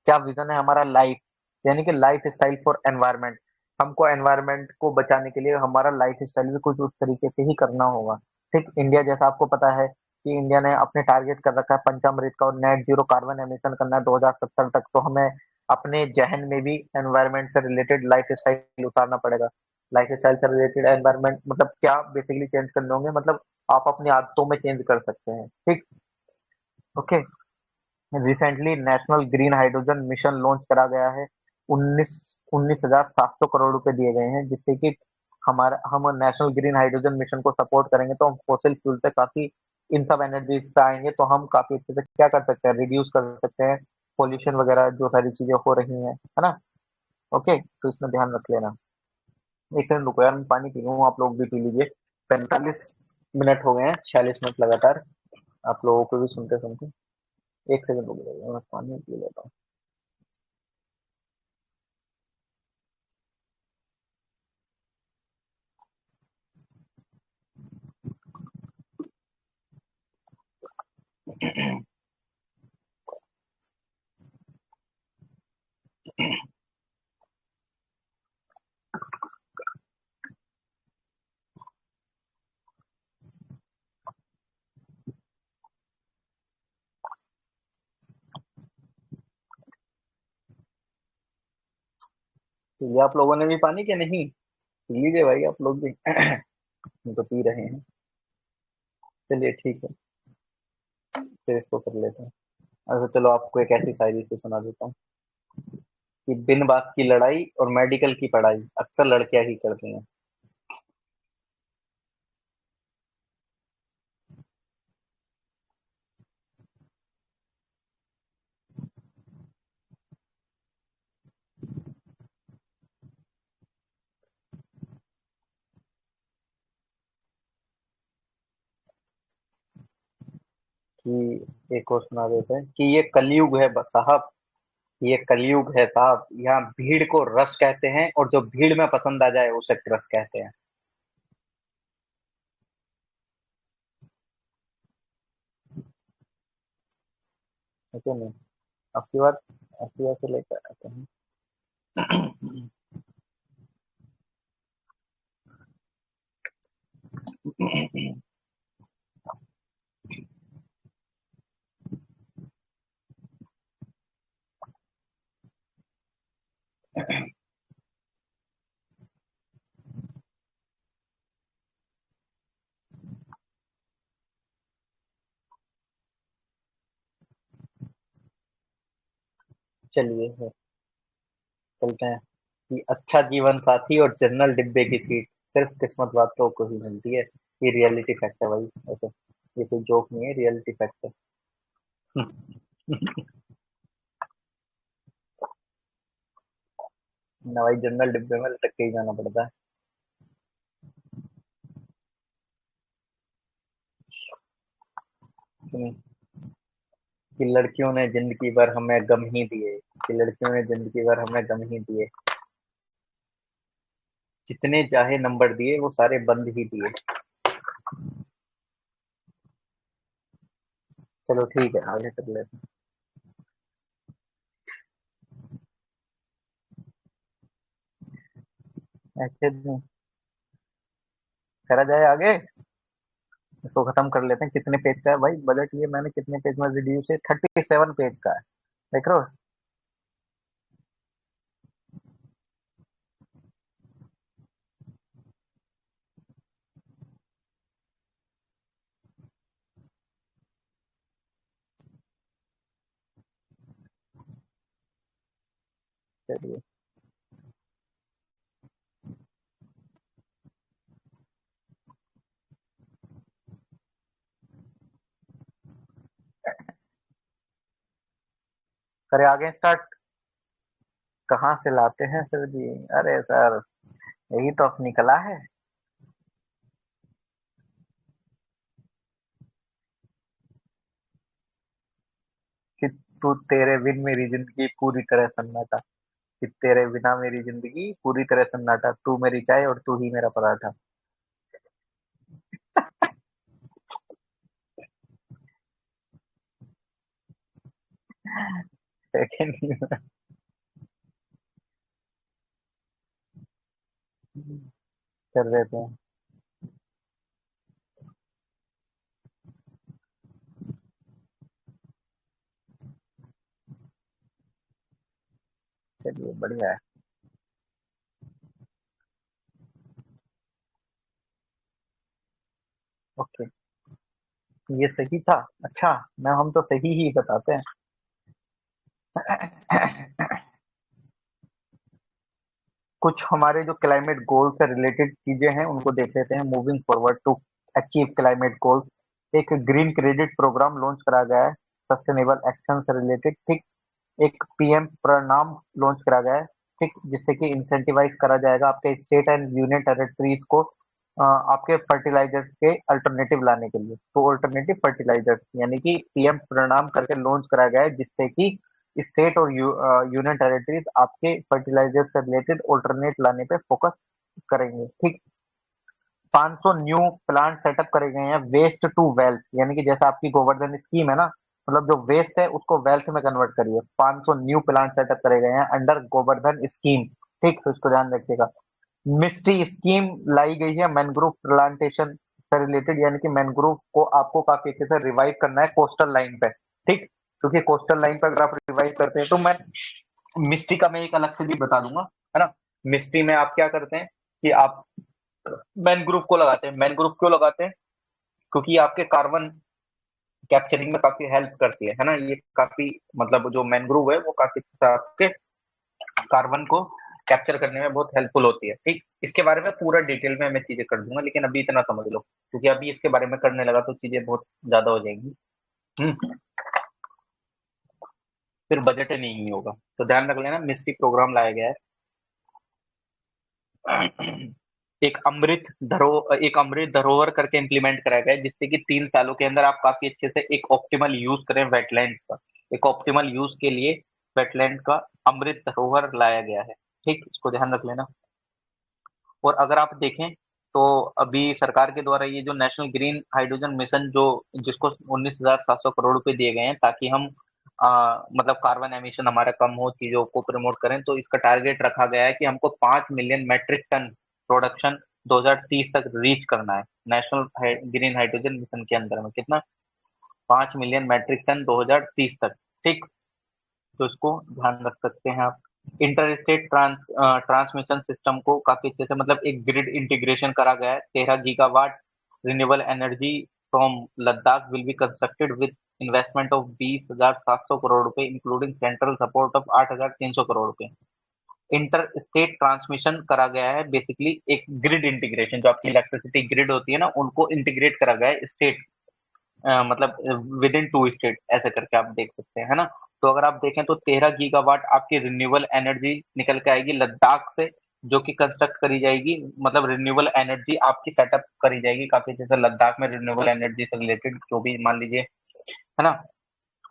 क्या विजन है हमारा, लाइफ, यानी कि लाइफ स्टाइल फॉर एनवायरनमेंट। हमको एनवायरनमेंट को बचाने के लिए हमारा लाइफ स्टाइल भी कुछ उस तरीके से ही करना होगा। ठीक, इंडिया जैसा आपको पता है कि इंडिया ने अपने टारगेट कर रखा है पंचामृत का और नेट जीरो कार्बन एमिशन करना है 2070 तक, तो हमें अपने जहन में भी एनवायरनमेंट से रिलेटेड लाइफ स्टाइल उतारना पड़ेगा। लाइफ स्टाइल से रिलेटेड एनवायरनमेंट मतलब क्या बेसिकली चेंज करने होंगे, मतलब आप अपनी आदतों में चेंज कर सकते हैं। ठीक, okay. Recently national green hydrogen mission launch करा गया है। उन्नीस 19,700 करोड़ रुपए दिए गए हैं, जिससे कि हमारा हम नेशनल ग्रीन हाइड्रोजन मिशन को सपोर्ट करेंगे तो हम फोसिल फ्यूल से काफी इन सब एनर्जीज पे आएंगे, तो हम काफी अच्छे से क्या कर सकते हैं, रिड्यूस कर सकते हैं पोल्यूशन वगैरह जो सारी चीजें हो रही हैं, है ना। ओके, तो इसमें ध्यान रख लेना। एक सेकंड रुको यार, मैं पानी पी लूँ, आप लोग भी पी लीजिए। 45 मिनट हो गए हैं, 46 मिनट लगातार आप लोगों को भी सुनते सुनते। एक सेकंड रुक जाइए, मैं पानी पी लेता हूँ। तो ये आप लोगों ने भी पानी के नहीं, पी लीजिए भाई आप लोग भी। हम तो पी रहे हैं। चलिए ठीक है, फिर इसको कर लेते हैं। अच्छा चलो, आपको एक ऐसी शायरी से सुना देता हूँ कि बिन बात की लड़ाई और मेडिकल की पढ़ाई अक्सर लड़कियां ही करती हैं। कि एक और सुना देते हैं कि ये कलयुग है साहब, ये कलयुग है साहब, यहाँ भीड़ को रस कहते हैं और जो भीड़ में पसंद आ जाए उसे रस कहते हैं। है कि नहीं? आपकी बात, आपकी बात से लेकर आते हैं। चलिए चलते हैं कि अच्छा जीवन साथी और जनरल डिब्बे की सीट सिर्फ किस्मत वालों को ही मिलती है। ये रियलिटी फैक्ट है भाई, ऐसे ये कोई जोक नहीं है, रियलिटी फैक्ट है। ना भाई, जनरल डिब्बे में लटक के ही जाना पड़ता है। कि कि लड़कियों ने जिंदगी भर हमें गम ही दिए, कि लड़कियों ने जिंदगी भर हमें गम ही दिए, जितने चाहे नंबर दिए वो सारे बंद ही दिए। चलो ठीक है, आगे कर लेते हैं। ऐसे नहीं करा जाए आगे, इसको खत्म कर लेते हैं। कितने पेज का है भाई बजट? ये मैंने कितने पेज में रिड्यूस है, 37 पेज का है, देख रहे हो? चलिए, करें आगे स्टार्ट। कहाँ से लाते हैं सर जी? अरे सर, यही तो अपनी कला है। कि तू तेरे बिन मेरी जिंदगी पूरी तरह सन्नाटा, कि तेरे बिना मेरी जिंदगी पूरी तरह सन्नाटा, तू मेरी चाय और तू ही मेरा पराठा। लेकिन कर देते हैं। चलिए बढ़िया है। ओके, ये सही था। अच्छा, मैं हम तो सही ही बताते हैं। कुछ हमारे जो क्लाइमेट गोल से रिलेटेड चीजें हैं उनको देख लेते हैं। Moving forward to achieve climate goals, एक ग्रीन क्रेडिट प्रोग्राम लॉन्च करा गया है सस्टेनेबल एक्शन से रिलेटेड, ठीक। एक पीएम प्रणाम लॉन्च करा गया है, ठीक, जिससे कि इंसेंटिवाइज करा जाएगा आपके स्टेट एंड यूनियन टेरिटरीज को आपके फर्टिलाइजर्स के अल्टरनेटिव लाने के लिए। तो अल्टरनेटिव फर्टिलाइजर्स यानी कि पीएम प्रणाम करके लॉन्च करा गया है, जिससे कि स्टेट और यूनियन टेरिटरीज आपके फर्टिलाइजर से रिलेटेड ऑल्टरनेट लाने पे फोकस करेंगे, ठीक। 500 न्यू प्लांट सेटअप करे गए हैं वेस्ट टू वेल्थ, यानी कि जैसा आपकी गोवर्धन स्कीम है ना, मतलब जो वेस्ट है उसको वेल्थ में कन्वर्ट करिए। 500 न्यू प्लांट सेटअप करे गए हैं अंडर गोवर्धन स्कीम, ठीक, तो इसको ध्यान रखिएगा। मिस्ट्री स्कीम लाई गई है मैनग्रोव प्लांटेशन से रिलेटेड, यानी कि मैनग्रोव को आपको काफी अच्छे से रिवाइव करना है कोस्टल लाइन पे, ठीक। क्योंकि कोस्टल लाइन पर अगर आप रिवाइव करते हैं तो मैं मिस्ट्री का मैं एक अलग से भी बता दूंगा, है ना। मिस्ट्री में आप क्या करते हैं कि आप मैनग्रोव को लगाते हैं। मैनग्रोव क्यों लगाते हैं? क्योंकि ये आपके कार्बन कैप्चरिंग में काफी हेल्प करती है ना। ये काफी, मतलब जो मैनग्रोव है वो काफी आपके कार्बन को कैप्चर करने में बहुत हेल्पफुल होती है, ठीक। इसके बारे में पूरा डिटेल में मैं चीजें कर दूंगा, लेकिन अभी इतना समझ लो, क्योंकि अभी इसके बारे में करने लगा तो चीजें बहुत ज्यादा हो जाएंगी। फिर बजट नहीं होगा, तो ध्यान रख लेना, मिस्ट्री प्रोग्राम लाया गया है। एक अमृत धरोहर करके इम्प्लीमेंट कराया गया है, जिससे कि 3 सालों के अंदर आप काफी अच्छे से एक ऑप्टिमल यूज करें वेटलैंड्स का। एक ऑप्टिमल यूज के लिए वेटलैंड का अमृत धरोहर लाया गया है। ठीक, इसको ध्यान रख लेना। और अगर आप देखें तो अभी सरकार के द्वारा ये जो नेशनल ग्रीन हाइड्रोजन मिशन जो जिसको 19,700 करोड़ रुपए दिए गए हैं, ताकि हम मतलब कार्बन एमिशन हमारा कम हो, चीजों को प्रमोट करें, तो इसका टारगेट रखा गया है कि हमको 5 मिलियन मेट्रिक टन प्रोडक्शन 2030 तक रीच करना है। नेशनल ग्रीन हाइड्रोजन मिशन के अंदर में कितना, 5 मिलियन मेट्रिक टन 2030 तक। ठीक, तो इसको ध्यान रख सकते हैं आप। इंटर स्टेट ट्रांसमिशन सिस्टम को काफी अच्छे से मतलब एक ग्रिड इंटीग्रेशन करा गया है। 13 gigawatt renewable energy from Ladakh will be constructed with investment of 20,700 crore रुपए, including central support of 8,300 crore रुपए। इंटर स्टेट ट्रांसमिशन करा गया है, बेसिकली एक ग्रिड इंटीग्रेशन, जो आपकी इलेक्ट्रिसिटी ग्रिड होती है ना, उनको इंटीग्रेट करा गया है स्टेट, मतलब विद इन 2 स्टेट, ऐसे करके आप देख सकते हैं, है ना। तो अगर आप देखें तो 13 गीगावाट आपकी रिन्यूएबल एनर्जी निकल के आएगी लद्दाख से, जो कि कंस्ट्रक्ट करी जाएगी, मतलब रिन्यूएबल एनर्जी आपकी सेटअप करी जाएगी काफी अच्छे से लद्दाख में, रिन्यूएबल एनर्जी से रिलेटेड जो भी मान लीजिए, है ना।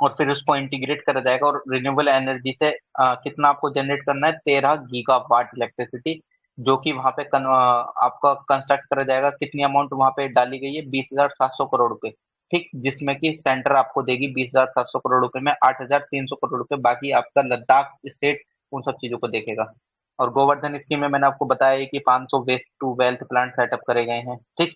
और फिर उसको इंटीग्रेट करा जाएगा, और रिन्यूएबल एनर्जी से कितना आपको जनरेट करना है, 13 गीगावाट इलेक्ट्रिसिटी, जो कि वहां पे आपका कंस्ट्रक्ट करा जाएगा। कितनी अमाउंट वहां पे डाली गई है, 20,700 करोड़ रुपए। ठीक, जिसमें कि सेंटर आपको देगी 20,700 करोड़ रुपए में 8,300 करोड़ रुपए, बाकी आपका लद्दाख स्टेट उन सब चीजों को देखेगा। और गोवर्धन स्कीम में मैंने आपको बताया है कि 500 waste to wealth plant setup करे गए हैं। ठीक,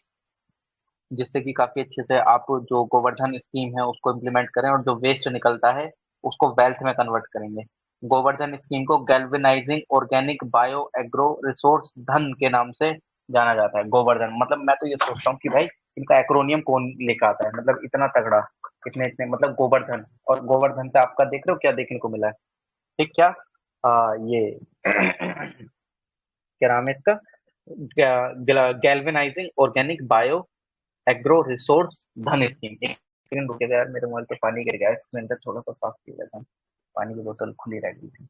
जिससे कि काफी अच्छे से आप जो गोवर्धन स्कीम है उसको इम्प्लीमेंट करें, और जो वेस्ट निकलता है उसको वेल्थ में कन्वर्ट करेंगे। गोवर्धन स्कीम को galvanising organic bio agro resource धन के नाम से जाना जाता है। गोवर्धन मतलब मैं तो ये सोचता हूँ कि भाई इनका एक्रोनियम कौन लेकर आता है, मतलब इतना तगड़ा, इतने इतने मतलब गोवर्धन। और गोवर्धन से आपका देख रहे हो क्या देखने को मिला है। ठीक, क्या ये क्या नाम है इसका, galvanising organic bio agro resource धन स्कीम। एक सेकंड रुकेगा यार, मेरे मोबाइल पे पानी गिर गया है, इसके अंदर थोड़ा सा साफ किया जाता है, पानी की बोतल खुली रह गई थी।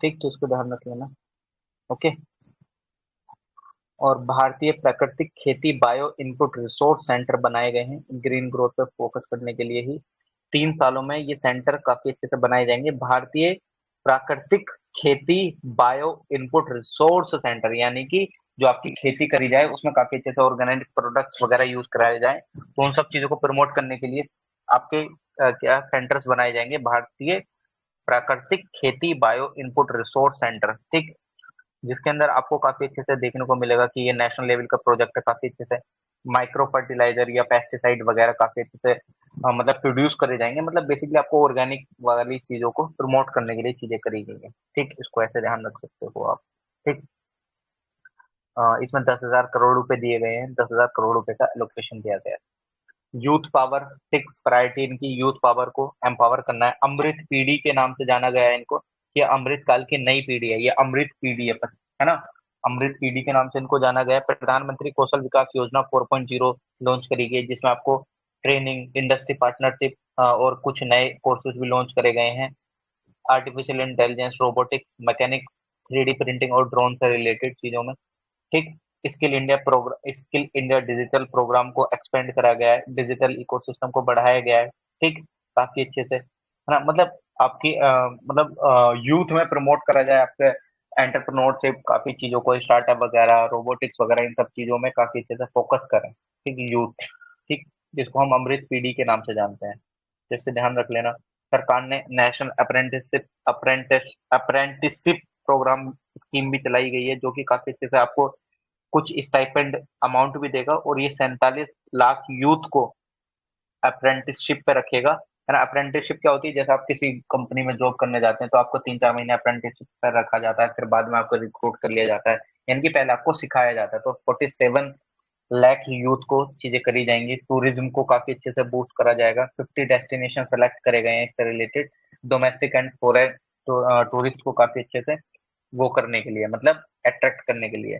ठीक, तो इसको ध्यान रख लेना। ओके। और भारतीय प्राकृतिक खेती बायो इनपुट रिसोर्स सेंटर बनाए गए हैं ग्रीन ग्रोथ पर फोकस करने के लिए ही। 3 सालों में ये सेंटर काफी अच्छे से बनाए जाएंगे। भारतीय प्राकृतिक खेती बायो इनपुट रिसोर्स सेंटर, यानी कि जो आपकी खेती करी जाए उसमें काफी अच्छे से ऑर्गेनिक प्रोडक्ट्स वगैरह यूज कराए जाए, तो उन सब चीजों को प्रमोट करने के लिए आपके क्या सेंटर्स बनाए जाएंगे, भारतीय प्राकृतिक खेती बायो इनपुट रिसोर्स सेंटर। ठीक, जिसके अंदर आपको काफी अच्छे से देखने को मिलेगा कि ये नेशनल लेवल का प्रोजेक्ट है, काफी अच्छे से माइक्रो फर्टिलाइजर या पेस्टिसाइड वगैरह काफी अच्छे से मतलब प्रोड्यूस करे जाएंगे, मतलब बेसिकली आपको ऑर्गेनिक वाली चीजों को प्रमोट करने के लिए चीजें करी गई है। ठीक, इसको ऐसे ध्यान रख सकते हो आप। ठीक, इसमें 10,000 करोड़ रुपए दिए गए हैं, 10,000 करोड़ रुपए का एलोकेशन दिया गया है। यूथ पावर, 6 प्रायोरिटी इनकी यूथ पावर को एम्पावर करना है। अमृत पीढ़ी के नाम से जाना गया है इनको, ये अमृत काल की नई पीढ़ी है, ये अमृत पीढ़ी है ना। अमृत पीढ़ी के नाम से इनको जाना गया है। प्रधानमंत्री कौशल विकास योजना 4.0 लॉन्च करी गई, जिसमें आपको ट्रेनिंग, इंडस्ट्री पार्टनरशिप और कुछ नए कोर्सेज भी लॉन्च करे गए हैं। Artificial intelligence, robotics, mechanics, 3D printing और ड्रोन से रिलेटेड चीजों में। ठीक, स्किल इंडिया डिजिटल प्रोग्राम को एक्सपेंड करा गया है, डिजिटल इकोसिस्टम को बढ़ाया गया है। ठीक, काफी अच्छे से, है ना। मतलब आपकी यूथ में प्रमोट करा जाए, आपके एंटरप्रेन्योरशिप, काफी चीजों को, स्टार्टअप वगैरह, रोबोटिक्स वगैरह, इन सब चीजों में काफी अच्छे से फोकस करें। ठीक, यूथ। ठीक, जिसको हम अमृत पीढ़ी के नाम से जानते हैं, जिससे ध्यान रख लेना। सरकार ने नेशनल अप्रेंटिसशिप प्रोग्राम स्कीम भी चलाई गई है, जो कि काफी अच्छे से आपको कुछ स्टाइपेंड अमाउंट भी देगा, और ये 47 लाख यूथ को अप्रेंटिसशिप पे रखेगा, है ना। अप्रेंटिसशिप क्या होती है, जैसे आप किसी कंपनी में जॉब करने जाते हैं तो आपको 3-4 महीने अप्रेंटिसशिप पर रखा जाता है, फिर बाद में आपको रिक्रूट कर लिया जाता है, यानी कि पहले आपको सिखाया जाता है। तो 47 लाख यूथ को चीजें करी जाएंगी। टूरिज्म को काफी अच्छे से बूस्ट करा जाएगा। 50 डेस्टिनेशन सेलेक्ट करे गए हैं इससे related, domestic and foreign tourist को काफी अच्छे से वो करने के लिए, मतलब अट्रैक्ट करने के लिए।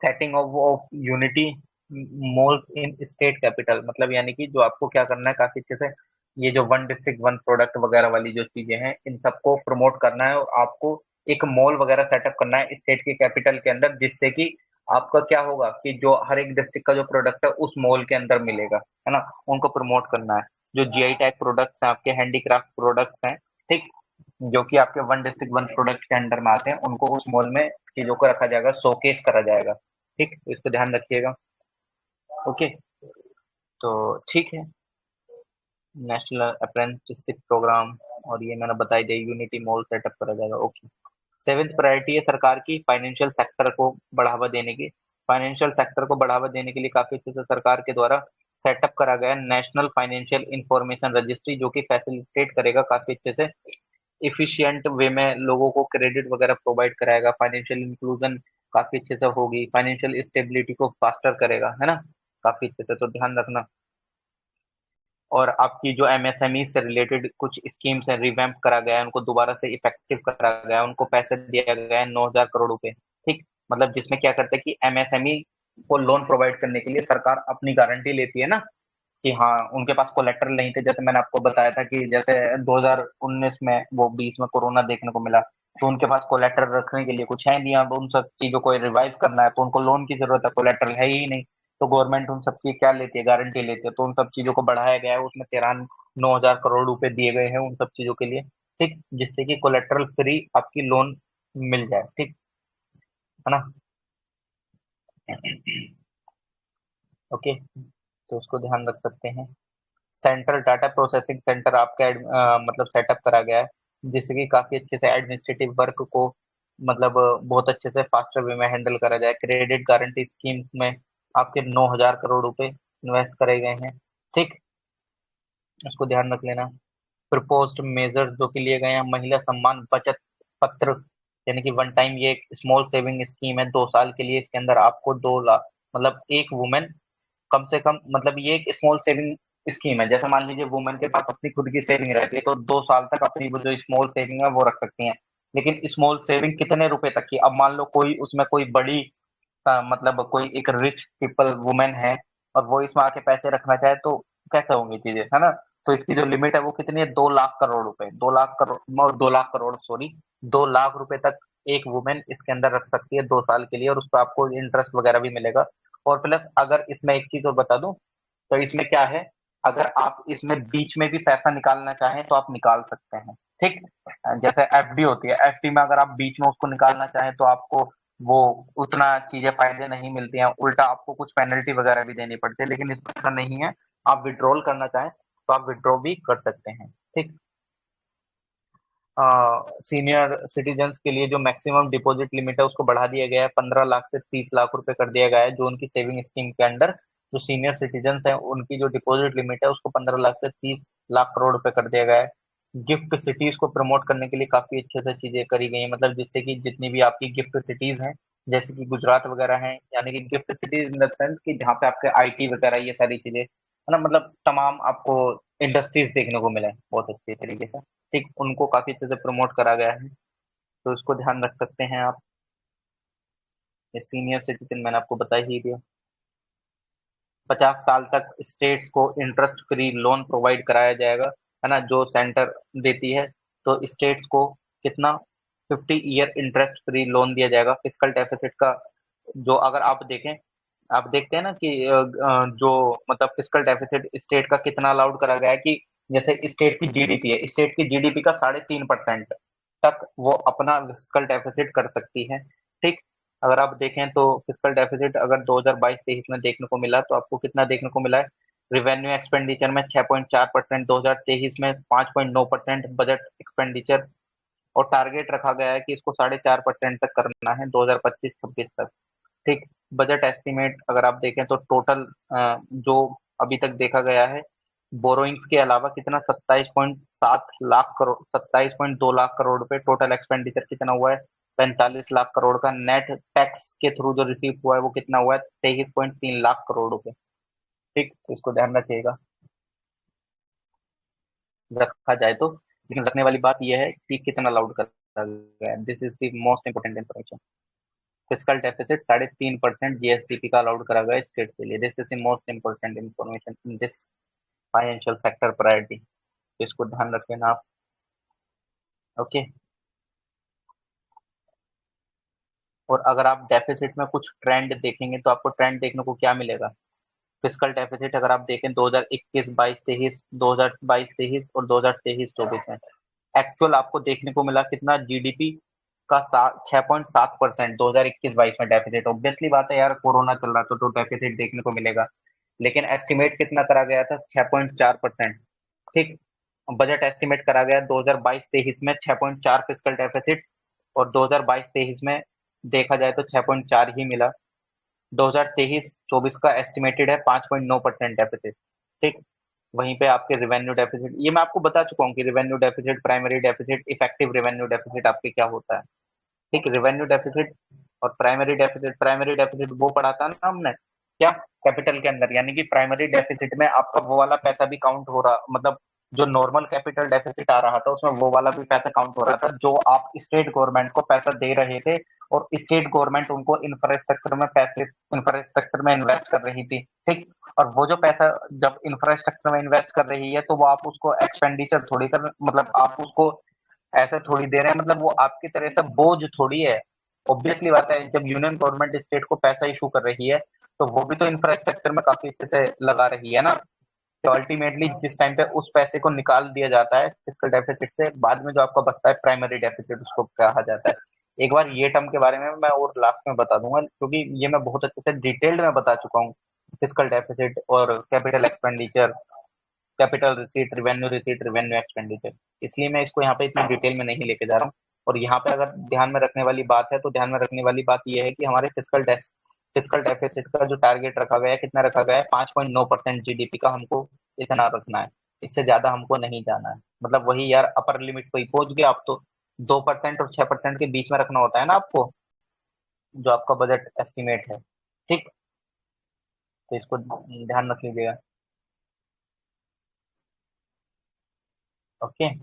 Setting of unity moles in state capital, मतलब यानी कि जो आपको क्या करना है काफी अच्छे से, ये जो वन डिस्ट्रिक्ट वन प्रोडक्ट वगैरह वाली जो चीजें हैं इन सबको प्रमोट करना है, और आपको एक मॉल वगैरह सेटअप करना है स्टेट के कैपिटल के अंदर, जिससे कि आपका क्या होगा कि जो हर एक डिस्ट्रिक्ट का जो प्रोडक्ट है उस मॉल के अंदर मिलेगा, है ना। उनको प्रमोट करना है। जो जीआई टैग प्रोडक्ट्स हैं आपके, हैंडीक्राफ्ट प्रोडक्ट्स हैं, ठीक, जो कि आपके वन डिस्ट्रिक्ट वन प्रोडक्ट के अंडर में आते हैं, उनको उस मॉल में चीजों को रखा जाएगा, शोकेस करा जाएगा। ठीक, इसको ध्यान रखिएगा। ओके, तो ठीक है। नेशनल अप्रेंटिसशिप प्रोग्राम, और ये मैंने बताई दिया, यूनिटी मॉल सेटअप करा जाएगा। ओके। सेवेंथ प्रायोरिटी है सरकार की फाइनेंशियल सेक्टर को बढ़ावा देने की। फाइनेंशियल सेक्टर को बढ़ावा देने के लिए काफी अच्छे से सरकार के द्वारा सेटअप करा गया नेशनल फाइनेंशियल इंफॉर्मेशन रजिस्ट्री, जो कि फैसिलिटेट करेगा काफी अच्छे से इफिशिएंट वे में लोगों को क्रेडिट वगैरह प्रोवाइड कराएगा, फाइनेंशियल इंक्लूजन काफी अच्छे से होगी, फाइनेंशियल स्टेबिलिटी को फास्टर करेगा, है ना, काफी अच्छे से, तो ध्यान रखना। और आपकी जो एमएसएमई से रिलेटेड कुछ स्कीम्स हैं रिवैम्प करा गया है, उनको दोबारा से इफेक्टिव करा गया है, उनको पैसे दिया गया है 9,000 करोड़ रुपए। ठीक, मतलब जिसमें क्या करते हैं कि एमएसएमई को लोन प्रोवाइड करने के लिए सरकार अपनी गारंटी लेती है ना, कि हाँ उनके पास कोलेट्रल नहीं थे, जैसे मैंने आपको बताया था कि जैसे 2019 में वो 20 में कोरोना देखने को मिला, तो उनके पास कोलेट्रल रखने के लिए कुछ है नहीं, अब उन सब चीजों को रिवाइव करना है तो उनको लोन की जरूरत है, कोलेट्रल है ही नहीं। तो गवर्नमेंट उन सब की क्या लेती है, गारंटी लेती है, तो उन सब चीजों को बढ़ाया गया है, उसमें 9,000 करोड़ रुपए दिए गए हैं उन सब चीजों के लिए। ठीक, जिससे कि कोलेट्रल फ्री आपकी लोन मिल जाए, ठीक है ना। ओके, तो उसको ध्यान रख सकते हैं। सेंट्रल डाटा प्रोसेसिंग सेंटर आपका मतलब सेटअप करा गया है, जिससे कि काफी अच्छे से एडमिनिस्ट्रेटिव वर्क को मतलब बहुत अच्छे से फास्टर वे में हैंडल करा जाए। क्रेडिट गारंटी स्कीम में आपके 9,000 करोड़ रुपए इन्वेस्ट करे गए हैं। ठीक, इसको ध्यान रख लेना। प्रपोज्ड मेजर्स जो कि लिए गए हैं, महिला सम्मान बचत पत्र, यानी कि वन टाइम, ये एक स्मॉल सेविंग स्कीम है 2 साल के लिए, इसके अंदर आपको 2 लाख, मतलब एक वुमेन कम से कम, मतलब ये एक स्मॉल सेविंग स्कीम है, जैसे मान लीजिए वुमेन के पास अपनी खुद की सेविंग रहती है तो 2 साल तक अपनी वो जो स्मॉल सेविंग है वो रख सकती हैं। लेकिन स्मॉल सेविंग कितने रुपए तक की, अब मान लो कोई उसमें कोई बड़ी मतलब कोई एक रिच पीपल वुमेन है और वो इसमें आके पैसे रखना चाहे तो कैसे होंगी चीजें, है ना। तो इसकी जो लिमिट है वो कितनी है, 2 लाख करोड़ रुपए, 2 लाख करोड़ और 2 लाख करोड़, सॉरी, 2 लाख रुपए तक एक वुमेन इसके अंदर रख सकती है 2 साल के लिए, और उस पर आपको इंटरेस्ट वगैरह भी मिलेगा। और प्लस अगर इसमें एक चीज और बता दूं, तो इसमें क्या है, अगर आप इसमें बीच में भी पैसा निकालना चाहें तो आप निकाल सकते हैं। ठीक, जैसे एफडी होती है, एफडी में अगर आप बीच में उसको निकालना चाहें तो आपको वो उतना चीजें फायदे नहीं मिलती हैं, उल्टा आपको कुछ पेनल्टी वगैरह भी देनी पड़ती है, लेकिन इसमें ऐसा नहीं है। आप विड्रॉल करना चाहें तो आप विड्रॉ भी कर सकते हैं। ठीक, सीनियर सिटीजन्स के लिए जो मैक्सिमम डिपॉजिट लिमिट है उसको बढ़ा दिया गया है, 15 लाख से 30 लाख रुपए कर दिया गया है, जो उनकी सेविंग स्कीम के अंडर जो सीनियर सिटीजन्स हैं उनकी जो डिपॉजिट लिमिट है उसको 15 लाख से 30 लाख करोड़ रुपए कर दिया गया है। गिफ्ट सिटीज को प्रमोट करने के लिए काफी अच्छे से चीजें करी गई हैं, मतलब जिससे कि जितनी भी आपकी गिफ्ट सिटीज हैं, जैसे कि गुजरात वगैरह हैं, यानी कि gift cities in the sense कि जहाँ पे आपके आईटी वगैरह ये सारी चीजें, है ना, मतलब तमाम आपको इंडस्ट्रीज देखने को मिले बहुत अच्छे तरीके से। ठीक, उनको काफी अच्छे से प्रमोट करा गया है, तो इसको ध्यान रख सकते हैं आप। ये सीनियर सिटीजन मैंने आपको बता ही दिया। 50 साल तक स्टेट्स को इंटरेस्ट फ्री लोन प्रोवाइड कराया जाएगा, है ना, जो सेंटर देती है, तो स्टेट्स को कितना, 50 ईयर इंटरेस्ट फ्री लोन दिया जाएगा। फिजिकल डेफिसिट का जो अगर आप देखें, आप देखते हैं ना कि जो मतलब फिजिकल डेफिसिट स्टेट का कितना अलाउड करा गया है, कि जैसे स्टेट की जीडीपी है, स्टेट की जीडीपी का 3.5% तक वो अपना फिजिकल डेफिसिट कर सकती है। ठीक, अगर आप देखें तो फिजिकल डेफिसिट अगर 2022-23 में देखने को मिला तो आपको कितना देखने को मिला है, रिवेन्यू एक्सपेंडिचर में 6.4%, 2023 में 5.9% बजट एक्सपेंडिचर, और टारगेट रखा गया है कि इसको 4.5% तक करना है 2025-26 तक। ठीक, बजट एस्टिमेट अगर आप देखें तो टोटल जो अभी तक देखा गया है, बोरोइंग्स के अलावा कितना, 27.7 लाख करोड़, 27.2 लाख करोड़ रुपए टोटल एक्सपेंडिचर कितना हुआ है, 45 लाख करोड़ का। नेट टैक्स के थ्रू जो रिसीव हुआ है वो कितना हुआ है, 23.3 लाख करोड़ रुपए। ठीक, तो इसको ध्यान रखिएगा, रखा जाए तो, लेकिन रखने वाली बात यह है कि कितना अलाउड कर गया। This is the most important information. Fiscal deficit 3.5% GSDP का अलाउड करा गया स्टेट के लिए। This is the most important information in this financial sector priority. इसको ध्यान रख लेना आप। ओके। और अगर आप डेफिसिट में कुछ ट्रेंड देखेंगे तो आपको ट्रेंड देखने को क्या मिलेगा? फिस्कल डेफिसिट अगर आप देखें 2021-22-23, 2022-23 और 2023-24 में एक्चुअल आपको देखने को मिला कितना? जीडीपी का 6.7% 2021-22 में डेफिसिट। ऑब्वियसली बात है यार, कोरोना चल रहा था तो डेफिसिट देखने को मिलेगा। लेकिन एस्टिमेट कितना करा गया था? 6.4%। ठीक। बजट एस्टिमेट करा गया 2022-23 में 6.4 फिस्कल डेफिसिट, और 2022-23 में देखा जाए तो 6.4 ही मिला। 2023-24 का एस्टिमेटेड है 5.9% डेफिसिट। ठीक। वहीं पे आपके रेवेन्यू डेफिसिट, ये मैं आपको बता चुका हूँ कि revenue deficit, primary deficit, effective revenue deficit आपके क्या होता है। ठीक। रेवेन्यू डेफिसिट और प्राइमरी डेफिसिट वो पढ़ा था ना हमने क्या, कैपिटल के अंदर, यानी कि प्राइमरी डेफिसिट में आपका वो वाला पैसा भी काउंट हो रहा, मतलब जो नॉर्मल कैपिटल डेफिसिट आ रहा था उसमें वो वाला भी पैसा काउंट हो रहा था जो आप स्टेट गवर्नमेंट को पैसा दे रहे थे, और स्टेट गवर्नमेंट उनको इंफ्रास्ट्रक्चर में इन्वेस्ट कर रही थी। ठीक। और वो जो पैसा जब इंफ्रास्ट्रक्चर में इन्वेस्ट कर रही है तो वो आप उसको एक्सपेंडिचर थोड़ी कर, मतलब आप उसको ऐसे थोड़ी दे रहे हैं, मतलब वो आपकी तरह से बोझ थोड़ी है। ऑब्वियसली बात है, जब यूनियन गवर्नमेंट स्टेट को पैसा इशू कर रही है तो वो भी तो इंफ्रास्ट्रक्चर में काफी अच्छे से लगा रही है ना। तो अल्टीमेटली जिस टाइम पे उस पैसे को निकाल दिया जाता है फिस्कल डेफिसिट से, बाद में जो आपका बचता है प्राइमरी डेफिसिट उसको कहा जाता है। एक बार ये टर्म के बारे में मैं और लास्ट में बता दूंगा, क्योंकि ये मैं बहुत अच्छे से डिटेल्ड में बता चुका हूँ। फिस्कल डेफिसिट और capital expenditure, capital receipt, revenue expenditure, इसलिए मैं इसको यहाँ पे इतनी डिटेल में नहीं लेके जा रहा हूँ। और यहाँ पे अगर ध्यान में रखने वाली बात है तो ध्यान में रखने वाली बात यह है कि हमारे फिस्कल डेफिसिट का जो टारगेट रखा गया है, कितना रखा गया है? 5.9% जीडीपी का हमको इतना रखना है। इससे ज्यादा हमको नहीं जाना है। मतलब वही यार, अपर लिमिट पे ही पहुंच गया आप तो। 2% और 6% के बीच में रखना होता है ना आपको, जो आपका बजट एस्टिमेट है। ठीक। तो इसको ध्यान रख लीजिएगा। ओके।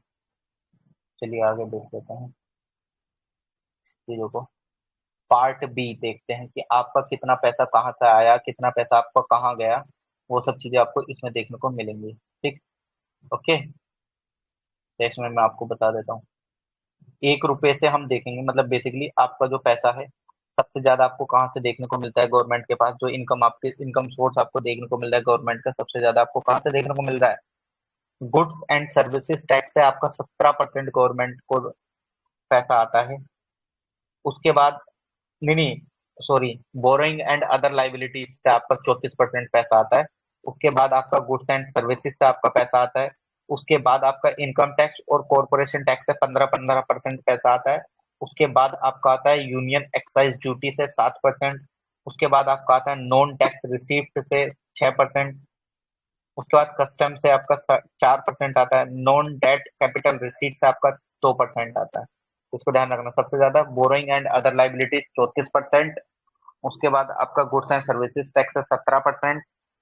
चलिए आगे देख लेते हैं चीजों को। पार्ट बी देखते हैं कि आपका कितना पैसा कहाँ से आया, कितना पैसा आपका कहाँ गया। वो सब चीजें आपको इसमें देखने को मिलेंगी। ठीक। ओके। तो इसमें मैं आपको बता देता हूँ। 1 रुपए से हम देखेंगे, मतलब बेसिकली आपका जो पैसा है सबसे ज्यादा आपको कहाँ से देखने को मिलता है? गवर्नमेंट के पास जो इनकम, आपके इनकम सोर्स आपको देखने को मिल रहा है गवर्नमेंट का, सबसे ज्यादा आपको कहाँ से देखने को मिल रहा है? गुड्स एंड सर्विसेज टैक्स से आपका 17% गवर्नमेंट को पैसा आता है। उसके बाद, नहीं नहीं, sorry, borrowing and other liabilities से आपका 34% पैसा आता है। उसके बाद आपका गुड्स एंड सर्विसेज से आपका पैसा आता है। उसके बाद आपका इनकम टैक्स और कॉर्पोरेशन टैक्स से 15-15% पैसा आता है। उसके बाद आपका आता है यूनियन एक्साइज ड्यूटी से 7%। उसके बाद आपका आता है नॉन टैक्स रिसीप्ट से 6%। उसके बाद कस्टम से आपका 4% आता है। नॉन डेट कैपिटल रिसीट से आपका 2% आता है। इसको ध्यान रखना। सबसे ज्यादा बोरोइंग एंड अदर लाइबिलिटीज 34%। उसके बाद आपका गुड्स एंड सर्विसेज टैक्स है 17%।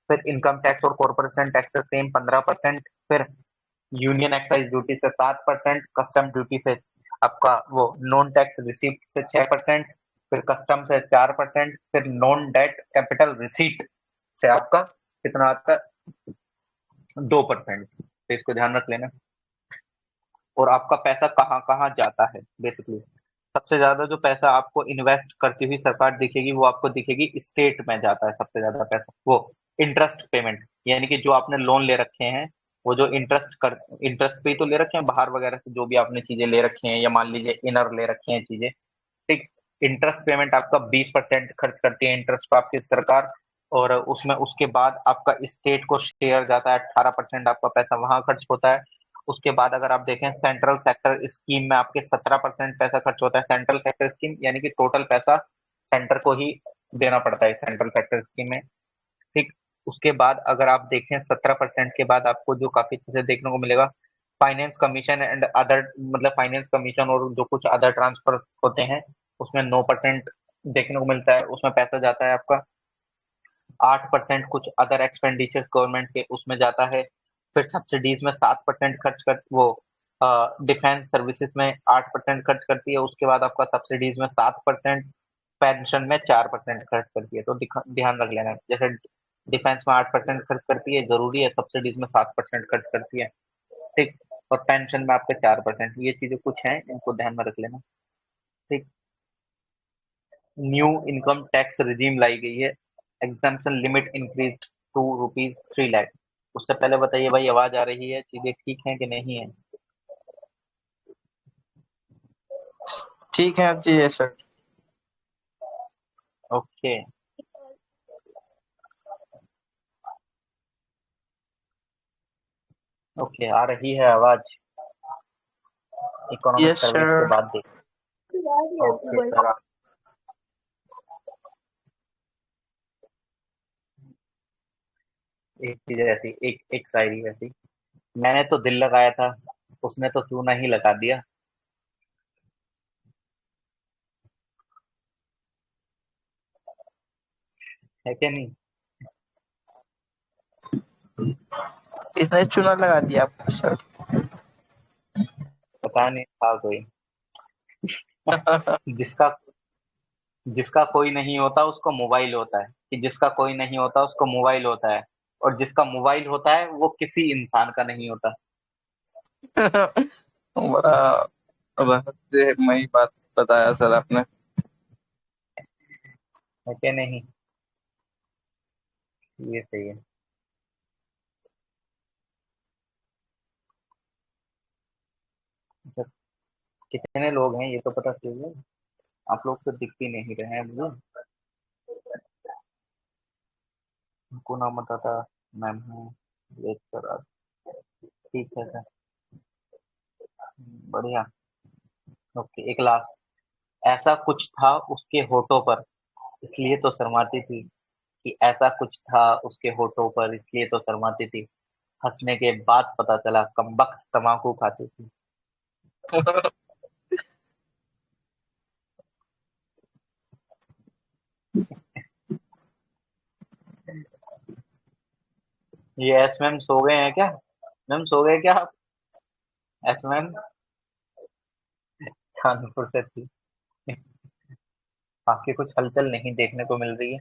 फिर इनकम टैक्स और कॉर्पोरेशन टैक्स से सेम 15%। फिर यूनियन एक्साइज ड्यूटी से 7%। कस्टम ड्यूटी से आपका वो नॉन टैक्स रिसीप्ट से 6%। फिर कस्टम से 4%। फिर नॉन डेट कैपिटल रिसीट से आपका कितना आता है? 2%। तो इसको ध्यान रख लेना। और आपका पैसा कहाँ कहाँ जाता है बेसिकली? सबसे ज्यादा जो पैसा आपको इन्वेस्ट करती हुई सरकार दिखेगी वो आपको दिखेगी स्टेट में जाता है सबसे ज्यादा पैसा, वो इंटरेस्ट पेमेंट, यानी कि जो आपने लोन ले रखे हैं, वो जो इंटरेस्ट पे ही तो ले रखे हैं बाहर वगैरह से, जो भी आपने चीजें ले रखी हैं, या मान लीजिए इनर ले रखे हैं चीजें। ठीक। इंटरेस्ट पेमेंट आपका 20% खर्च करती है इंटरेस्ट पे आपकी सरकार। और उसमें उसके बाद आपका स्टेट को शेयर जाता है 18%, आपका पैसा वहां खर्च होता है। उसके बाद अगर आप देखें सेंट्रल सेक्टर स्कीम में आपके 17% पैसा खर्च होता है। सेंट्रल सेक्टर स्कीम यानी कि टोटल पैसा सेंटर को ही देना पड़ता है सेंट्रल सेक्टर स्कीम में। ठीक। उसके बाद अगर आप देखें 17% के बाद आपको जो काफी चीजें देखने को मिलेगा, फाइनेंस कमीशन एंड अदर, मतलब फाइनेंस कमीशन और जो कुछ अदर ट्रांसफर होते हैं उसमें 9% देखने को मिलता है, उसमें पैसा जाता है आपका। 8% कुछ अदर एक्सपेंडिचर गवर्नमेंट के उसमें जाता है। फिर सब्सिडीज में 7% खर्च कर वो डिफेंस सर्विसेज में 8% खर्च करती है, उसके बाद आपका सब्सिडीज में 7%, पेंशन में 4% खर्च करती है। तो ध्यान रख लेना, जैसे डिफेंस में 8% खर्च करती है जरूरी है, सब्सिडीज में 7% खर्च करती है, ठीक। और पेंशन में आपके 4%, ये चीजें कुछ हैं, इनको ध्यान में रख लेना, ठीक। न्यू इनकम टैक्स रिजीम लाई गई है, exemption limit increase to ₹3 lakh. उससे पहले बताइए भाई, आवाज आ रही है, चीजें ठीक है कि नहीं है? ठीक है जी सर। ओके, ओके, आ रही है आवाज। इकोनॉमिक यस सर्वे के सर। बाद देख। ओके सर, एक चीज ऐसी, एक एक शायरी ऐसी, मैंने तो दिल लगाया था, उसने तो चूना ही लगा दिया। है क्या नहीं? इसने चूना लगा दिया आपको सर। पता नहीं था कोई। जिसका जिसका कोई नहीं होता उसको मोबाइल होता है, कि जिसका कोई नहीं होता उसको मोबाइल होता है, और जिसका मोबाइल होता है वो किसी इंसान का नहीं होता। बड़ा रहस्यमयी बात बताया सर आपने। है क्या नहीं? ये सही है। अच्छा, कितने लोग हैं ये तो पता चाहिए। आप लोग तो दिख ही नहीं रहे हैं मुझे। उनको नाम बताता, मैम हूँ, एक सर, ठीक है सर, बढ़िया। ओके, एक लास्ट। ऐसा कुछ था उसके होठों पर, इसलिए तो शर्माती थी, कि ऐसा कुछ था उसके होठों पर इसलिए तो शर्माती थी, हंसने के बाद पता चला कमबख्त तम्बाकू खाती थी। ये एस मैम सो गए हैं क्या? मैम सो गए क्या आप? एस मैम कानपुर से थी। आपकी कुछ हलचल नहीं देखने को मिल रही है,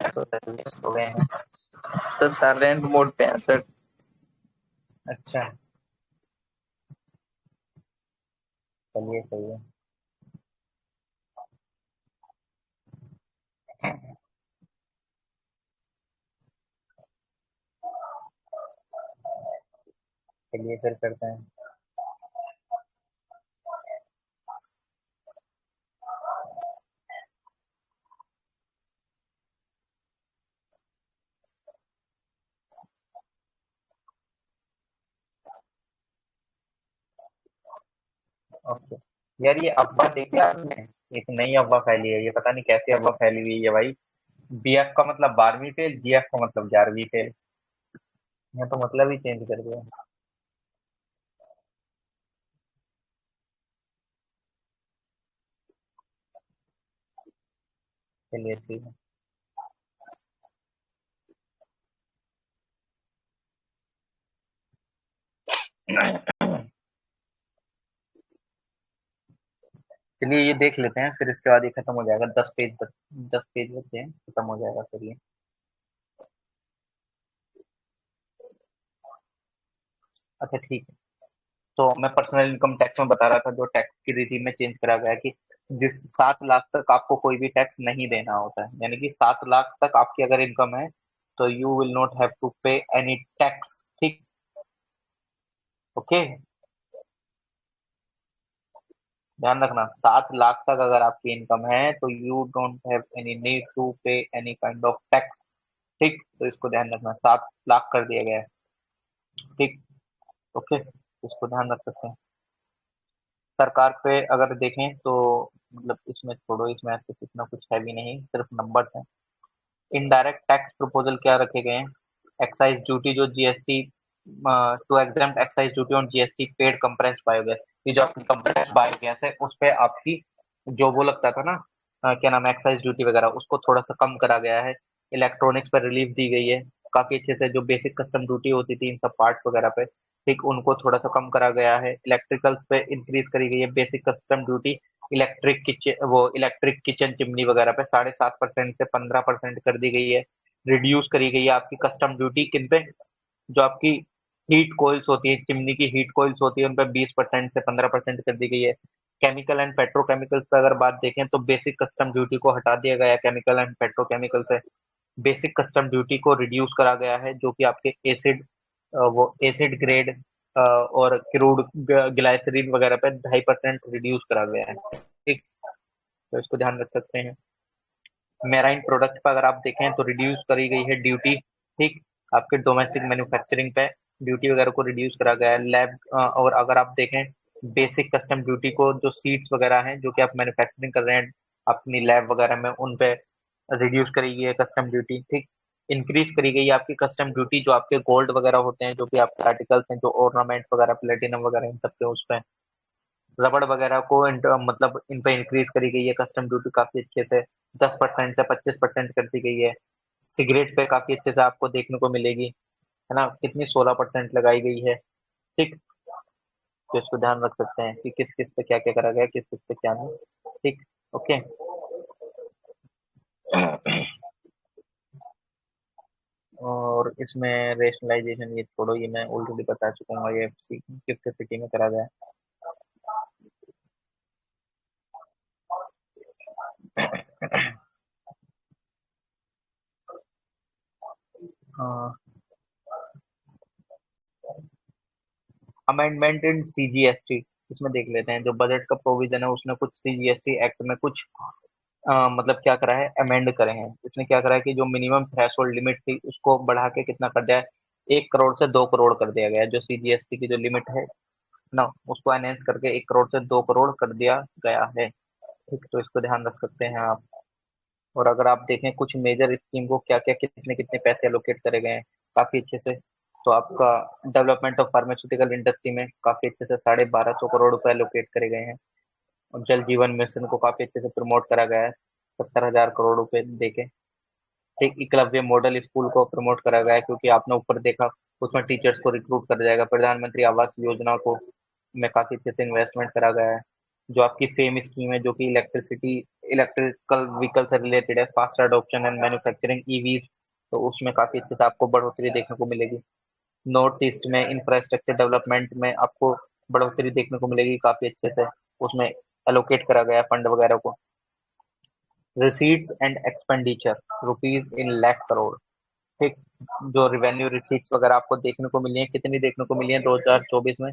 तो सो गए हैं। सर साइलेंट मोड पे है सर। अच्छा, चलिए सही है। चलिए फिर करते हैं। ओके, यार ये अफवाह देखी आपने? एक नई अफवाह फैली है, ये पता नहीं कैसी अफवाह फैली हुई है भाई। बीएफ का मतलब 12वीं फेल, जीएफ का मतलब 11वीं फेल। यहाँ तो मतलब ही चेंज कर दिया। चलिए ठीक है। चलिए ये देख लेते हैं, फिर इसके बाद ये खत्म हो जाएगा। 10 पेज 10 पेज बचे हैं, खत्म हो जाएगा फिर ये। अच्छा ठीक है। तो मैं पर्सनल इनकम टैक्स में बता रहा था, जो टैक्स की रिजीम में चेंज करा गया है, कि जिस 7 लाख तक आपको कोई भी टैक्स नहीं देना होता है, यानी कि 7 लाख तक आपकी अगर इनकम है तो you will not have to pay any tax, ठीक। ओके, ध्यान रखना, 7 लाख तक अगर आपकी इनकम है तो you don't have any need to pay any kind of tax, ठीक। तो इसको ध्यान रखना, 7 लाख कर दिया गया है, ठीक। ओके, इसको ध्यान रख सकते हैं। सरकार पे अगर देखें तो मतलब इसमें छोड़ो, इसमें ऐसे कितना कुछ है भी नहीं, सिर्फ नंबर्स हैं। इनडायरेक्ट टैक्स प्रपोजल क्या रखे गए हैं? एक्साइज ड्यूटी जो GST, to exempt excise duty on GST paid compressed biogas. ये जो आपकी कंप्रेस्ड बायोगैस है उस पे आपकी जो वो लगता था ना, क्या नाम है, एक्साइज ड्यूटी वगैरह, उसको थोड़ा सा कम करा गया है। इलेक्ट्रॉनिक्स पर रिलीफ दी गई है, काफी अच्छे से जो बेसिक कस्टम ड्यूटी होती थी इन सब पार्ट्स वगैरह पे, ठीक, उनको थोड़ा सा कम करा गया है। इलेक्ट्रिकल्स पे इंक्रीज करी गई है basic custom duty. Electric kitchen chimney वगैरह पे 7.5% से 15% कर दी गई है। रिड्यूस करी गई है आपकी कस्टम ड्यूटी किन पे, जो आपकी हीट कोइल्स होती है, चिमनी की हीट कोइल्स होती है, उन पर 20% से 15% कर दी गई है। केमिकल एंड पेट्रोकेमिकल्स पर अगर बात देखें तो बेसिक कस्टम ड्यूटी को हटा दिया गया है केमिकल एंड पेट्रोकेमिकल से। बेसिक कस्टम ड्यूटी को रिड्यूस करा गया है, जो कि आपके वो एसिड ग्रेड और क्रूड ग्लाइसरीन वगैरह पे 2.5% रिड्यूस करा गया है। ठीक, तो इसको ध्यान रख सकते हैं। मेराइन प्रोडक्ट पर अगर आप देखें तो रिड्यूस करी गई है ड्यूटी। ठीक, आपके डोमेस्टिक मैन्युफैक्चरिंग पे ड्यूटी वगैरह को रिड्यूस करा गया है। और अगर आप देखें बेसिक कस्टम ड्यूटी को, जो सीट्स वगैरह हैं जो कि आप मैन्युफैक्चरिंग कर रहे हैं अपनी लैब वगैरह में, उन पे रिड्यूस करी गई है कस्टम ड्यूटी। ठीक, इंक्रीज करी गई है आपकी कस्टम ड्यूटी जो आपके गोल्ड वगैरह होते हैं, जो कि आपके आर्टिकल्स हैं, जो ऑर्नामेंट वगैरह प्लेटिनम वगैरह इन सब पे, उस पे रबड़ वगैरह को मतलब इन पे इंक्रीज करी गई है कस्टम ड्यूटी काफी अच्छे से, 10% से 25% कर दी गई है। सिगरेट पे काफी अच्छे से आपको देखने को मिलेगी, है ना, कितनी 16% लगाई गई है। ठीक, तो इसको ध्यान रख सकते हैं कि किस किस पे क्या क्या करा गया, किस किस पे क्या नहीं। ठीक, ओके। और इसमें रेशनलाइजेशन ये छोड़ो, ये मैं ऑलरेडी बता चुका हूँ, ये फिफ्थ सिटी में करा गया है। अमेंडमेंट इन सीजीएसटी, इसमें देख लेते हैं। जो बजट का प्रोविजन है उसने कुछ सीजीएसटी एक्ट में कुछ मतलब क्या करा है, अमेंड करे हैं। इसने क्या करा है कि जो मिनिमम थ्रेशोल्ड लिमिट थी उसको बढ़ा के कितना कर दिया है, 1 करोड़ से 2 करोड़ कर दिया गया है। जो सीजीएसटी की जो लिमिट है ना, उसको एनहेंस करके 1 करोड़ से 2 करोड़ कर दिया गया है। ठीक, तो इसको ध्यान रख सकते हैं आप। और अगर आप देखें कुछ मेजर स्कीम को क्या क्या कितने कितने पैसे एलोकेट करे गए हैं काफी अच्छे से, तो आपका डेवलपमेंट ऑफ फार्मास्यूटिकल इंडस्ट्री में काफी अच्छे से 1250 करोड़ रुपए एलोकेट करे गए हैं। और जल जीवन मिशन को काफी अच्छे से प्रमोट करा गया है 70,000 करोड़ रुपए देके। ठीक, एकलव्य मॉडल स्कूल को प्रमोट करा गया है, क्योंकि आपने ऊपर देखा उसमें टीचर्स को रिक्रूट कर जाएगा। प्रधानमंत्री आवास योजना को में काफी अच्छे से इन्वेस्टमेंट करा गया है। जो आपकी फेम स्कीम है, जो कि इलेक्ट्रिकल व्हीकल से रिलेटेड है, fast adoption and manufacturing EVs, तो उसमें काफी अच्छे से आपको बढ़ोतरी देखने को मिलेगी। नॉर्थ ईस्ट में इंफ्रास्ट्रक्चर डेवलपमेंट में आपको बढ़ोतरी देखने को मिलेगी काफी अच्छे से, उसमें एलोकेट करा गया फंड वगैरह को। Receipts and expenditure rupees in lakh crore. ठीक, जो रिवेन्यू रिसीट्स वगैरह आपको देखने को मिली है, कितनी देखने को मिली है 2024 में,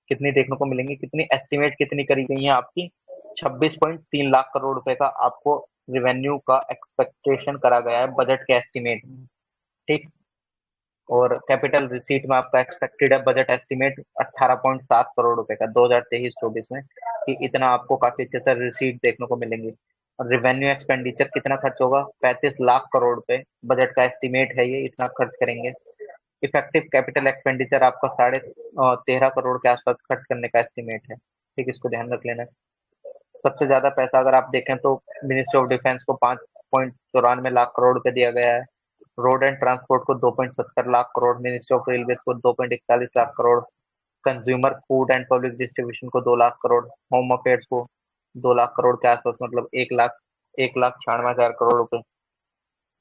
कितनी देखने को मिलेंगी, कितनी एस्टिमेट कितनी करी गई है आपकी, 26.3 लाख करोड़ रुपए का आपको रिवेन्यू का एक्सपेक्टेशन करा गया है बजट के एस्टिमेट में। ठीक, और कैपिटल रिसीट में आपका एक्सपेक्टेड है बजट एस्टिमेट 18.7 करोड़ रुपए का 2023-24 में, कि इतना आपको काफी अच्छे से रिसीट देखने को मिलेंगे। और रिवेन्यू एक्सपेंडिचर कितना खर्च होगा, 35 लाख करोड़ रुपए बजट का एस्टिमेट है, ये इतना खर्च करेंगे। इफेक्टिव कैपिटल एक्सपेंडिचर आपका 13.5 करोड़ के आसपास खर्च करने का एस्टिमेट है। ठीक, इसको ध्यान रख लेना। सबसे ज्यादा पैसा अगर आप देखें तो मिनिस्ट्री ऑफ डिफेंस को 5.94 लाख करोड़ रुपए दिया गया है। रोड एंड ट्रांसपोर्ट को 2.70 lakh crore, ministry of railway को 2.41 lakh crore, consumer food and public distribution को 2 लाख करोड़, होम अफेयर्स को 2 लाख करोड़ के आसपास, मतलब 1,96,000 करोड़ रुपए,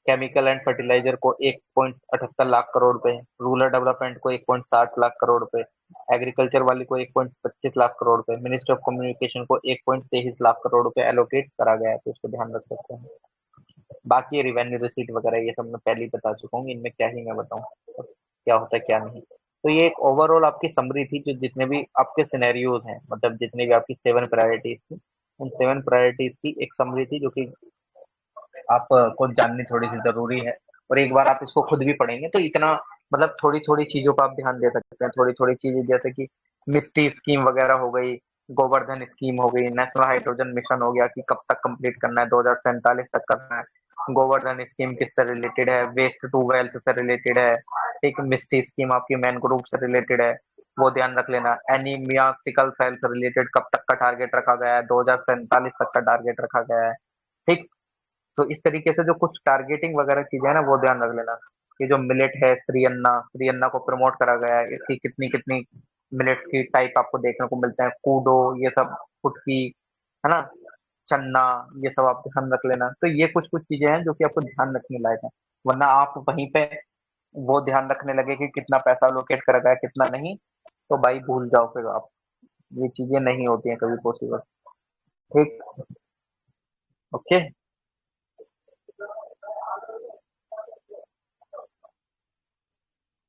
केमिकल एंड फर्टिलाइजर को 1.78 लाख करोड़ रुपए, रूरल डेवलपमेंट को 1.60 लाख करोड़ रुपए, एग्रीकल्चर वाली को 1.25 लाख करोड़ रुपए, मिनिस्ट्री ऑफ कम्युनिकेशन को 1.23 लाख करोड़ रुपए एलोकेट करा गया है। तो इसको ध्यान रख सकते हैं। बाकी रिवेन्यू रिसीट वगैरह ये सब मैं पहले ही बता चुका हूँ, इनमें क्या ही मैं बताऊँ क्या होता है क्या नहीं। तो ये एक ओवरऑल आपकी समरी थी, जो जितने भी आपके सिनेरियोज हैं, मतलब जितने भी आपकी 7 प्रायोरिटीज थी, उन 7 प्रायोरिटीज की एक समरी थी, जो कि आपको जाननी थोड़ी सी जरूरी है। और एक बार आप इसको खुद भी पढ़ेंगे तो इतना, मतलब थोड़ी थोड़ी चीजों का आप ध्यान दे सकते हैं। थोड़ी थोड़ी चीजें जैसे कि मिस्टी स्कीम वगैरह हो गई, गोवर्धन स्कीम हो गई, नेशनल हाइड्रोजन मिशन हो गया कि कब तक कंप्लीट करना है, 2047 तक करना है। गोवर्धन स्कीम किससे रिलेटेड है, वेस्ट टू वेल्थ से रिलेटेड है। एक मिस्टी स्कीम आपकी मैन ग्रुप से रिलेटेड है, वो ध्यान रख लेना। एनीमिया सिकल सेल से रिलेटेड कब तक का टारगेट रखा गया है, 2047 तक का टारगेट रखा गया है। ठीक, तो इस तरीके से जो कुछ टारगेटिंग वगैरह चीजें है ना, वो ध्यान रख लेना। ये जो मिलेट है श्री अन्ना को प्रमोट करा गया है, इसकी कितनी कितनी मिलेट्स की टाइप आपको देखने को मिलते हैं, कूडो, ये सब फुटकी, है ना, चन्ना, ये सब आप ध्यान रख लेना। तो ये कुछ कुछ चीजें हैं जो कि आपको ध्यान रखने लायक है, वरना आप वहीं पे वो ध्यान रखने लगे कि कितना पैसा लोकेट करा गया कितना नहीं, तो भाई भूल जाओ फिर आप, ये चीजें नहीं होती हैं कभी पॉसिबल। ठीक, ओके।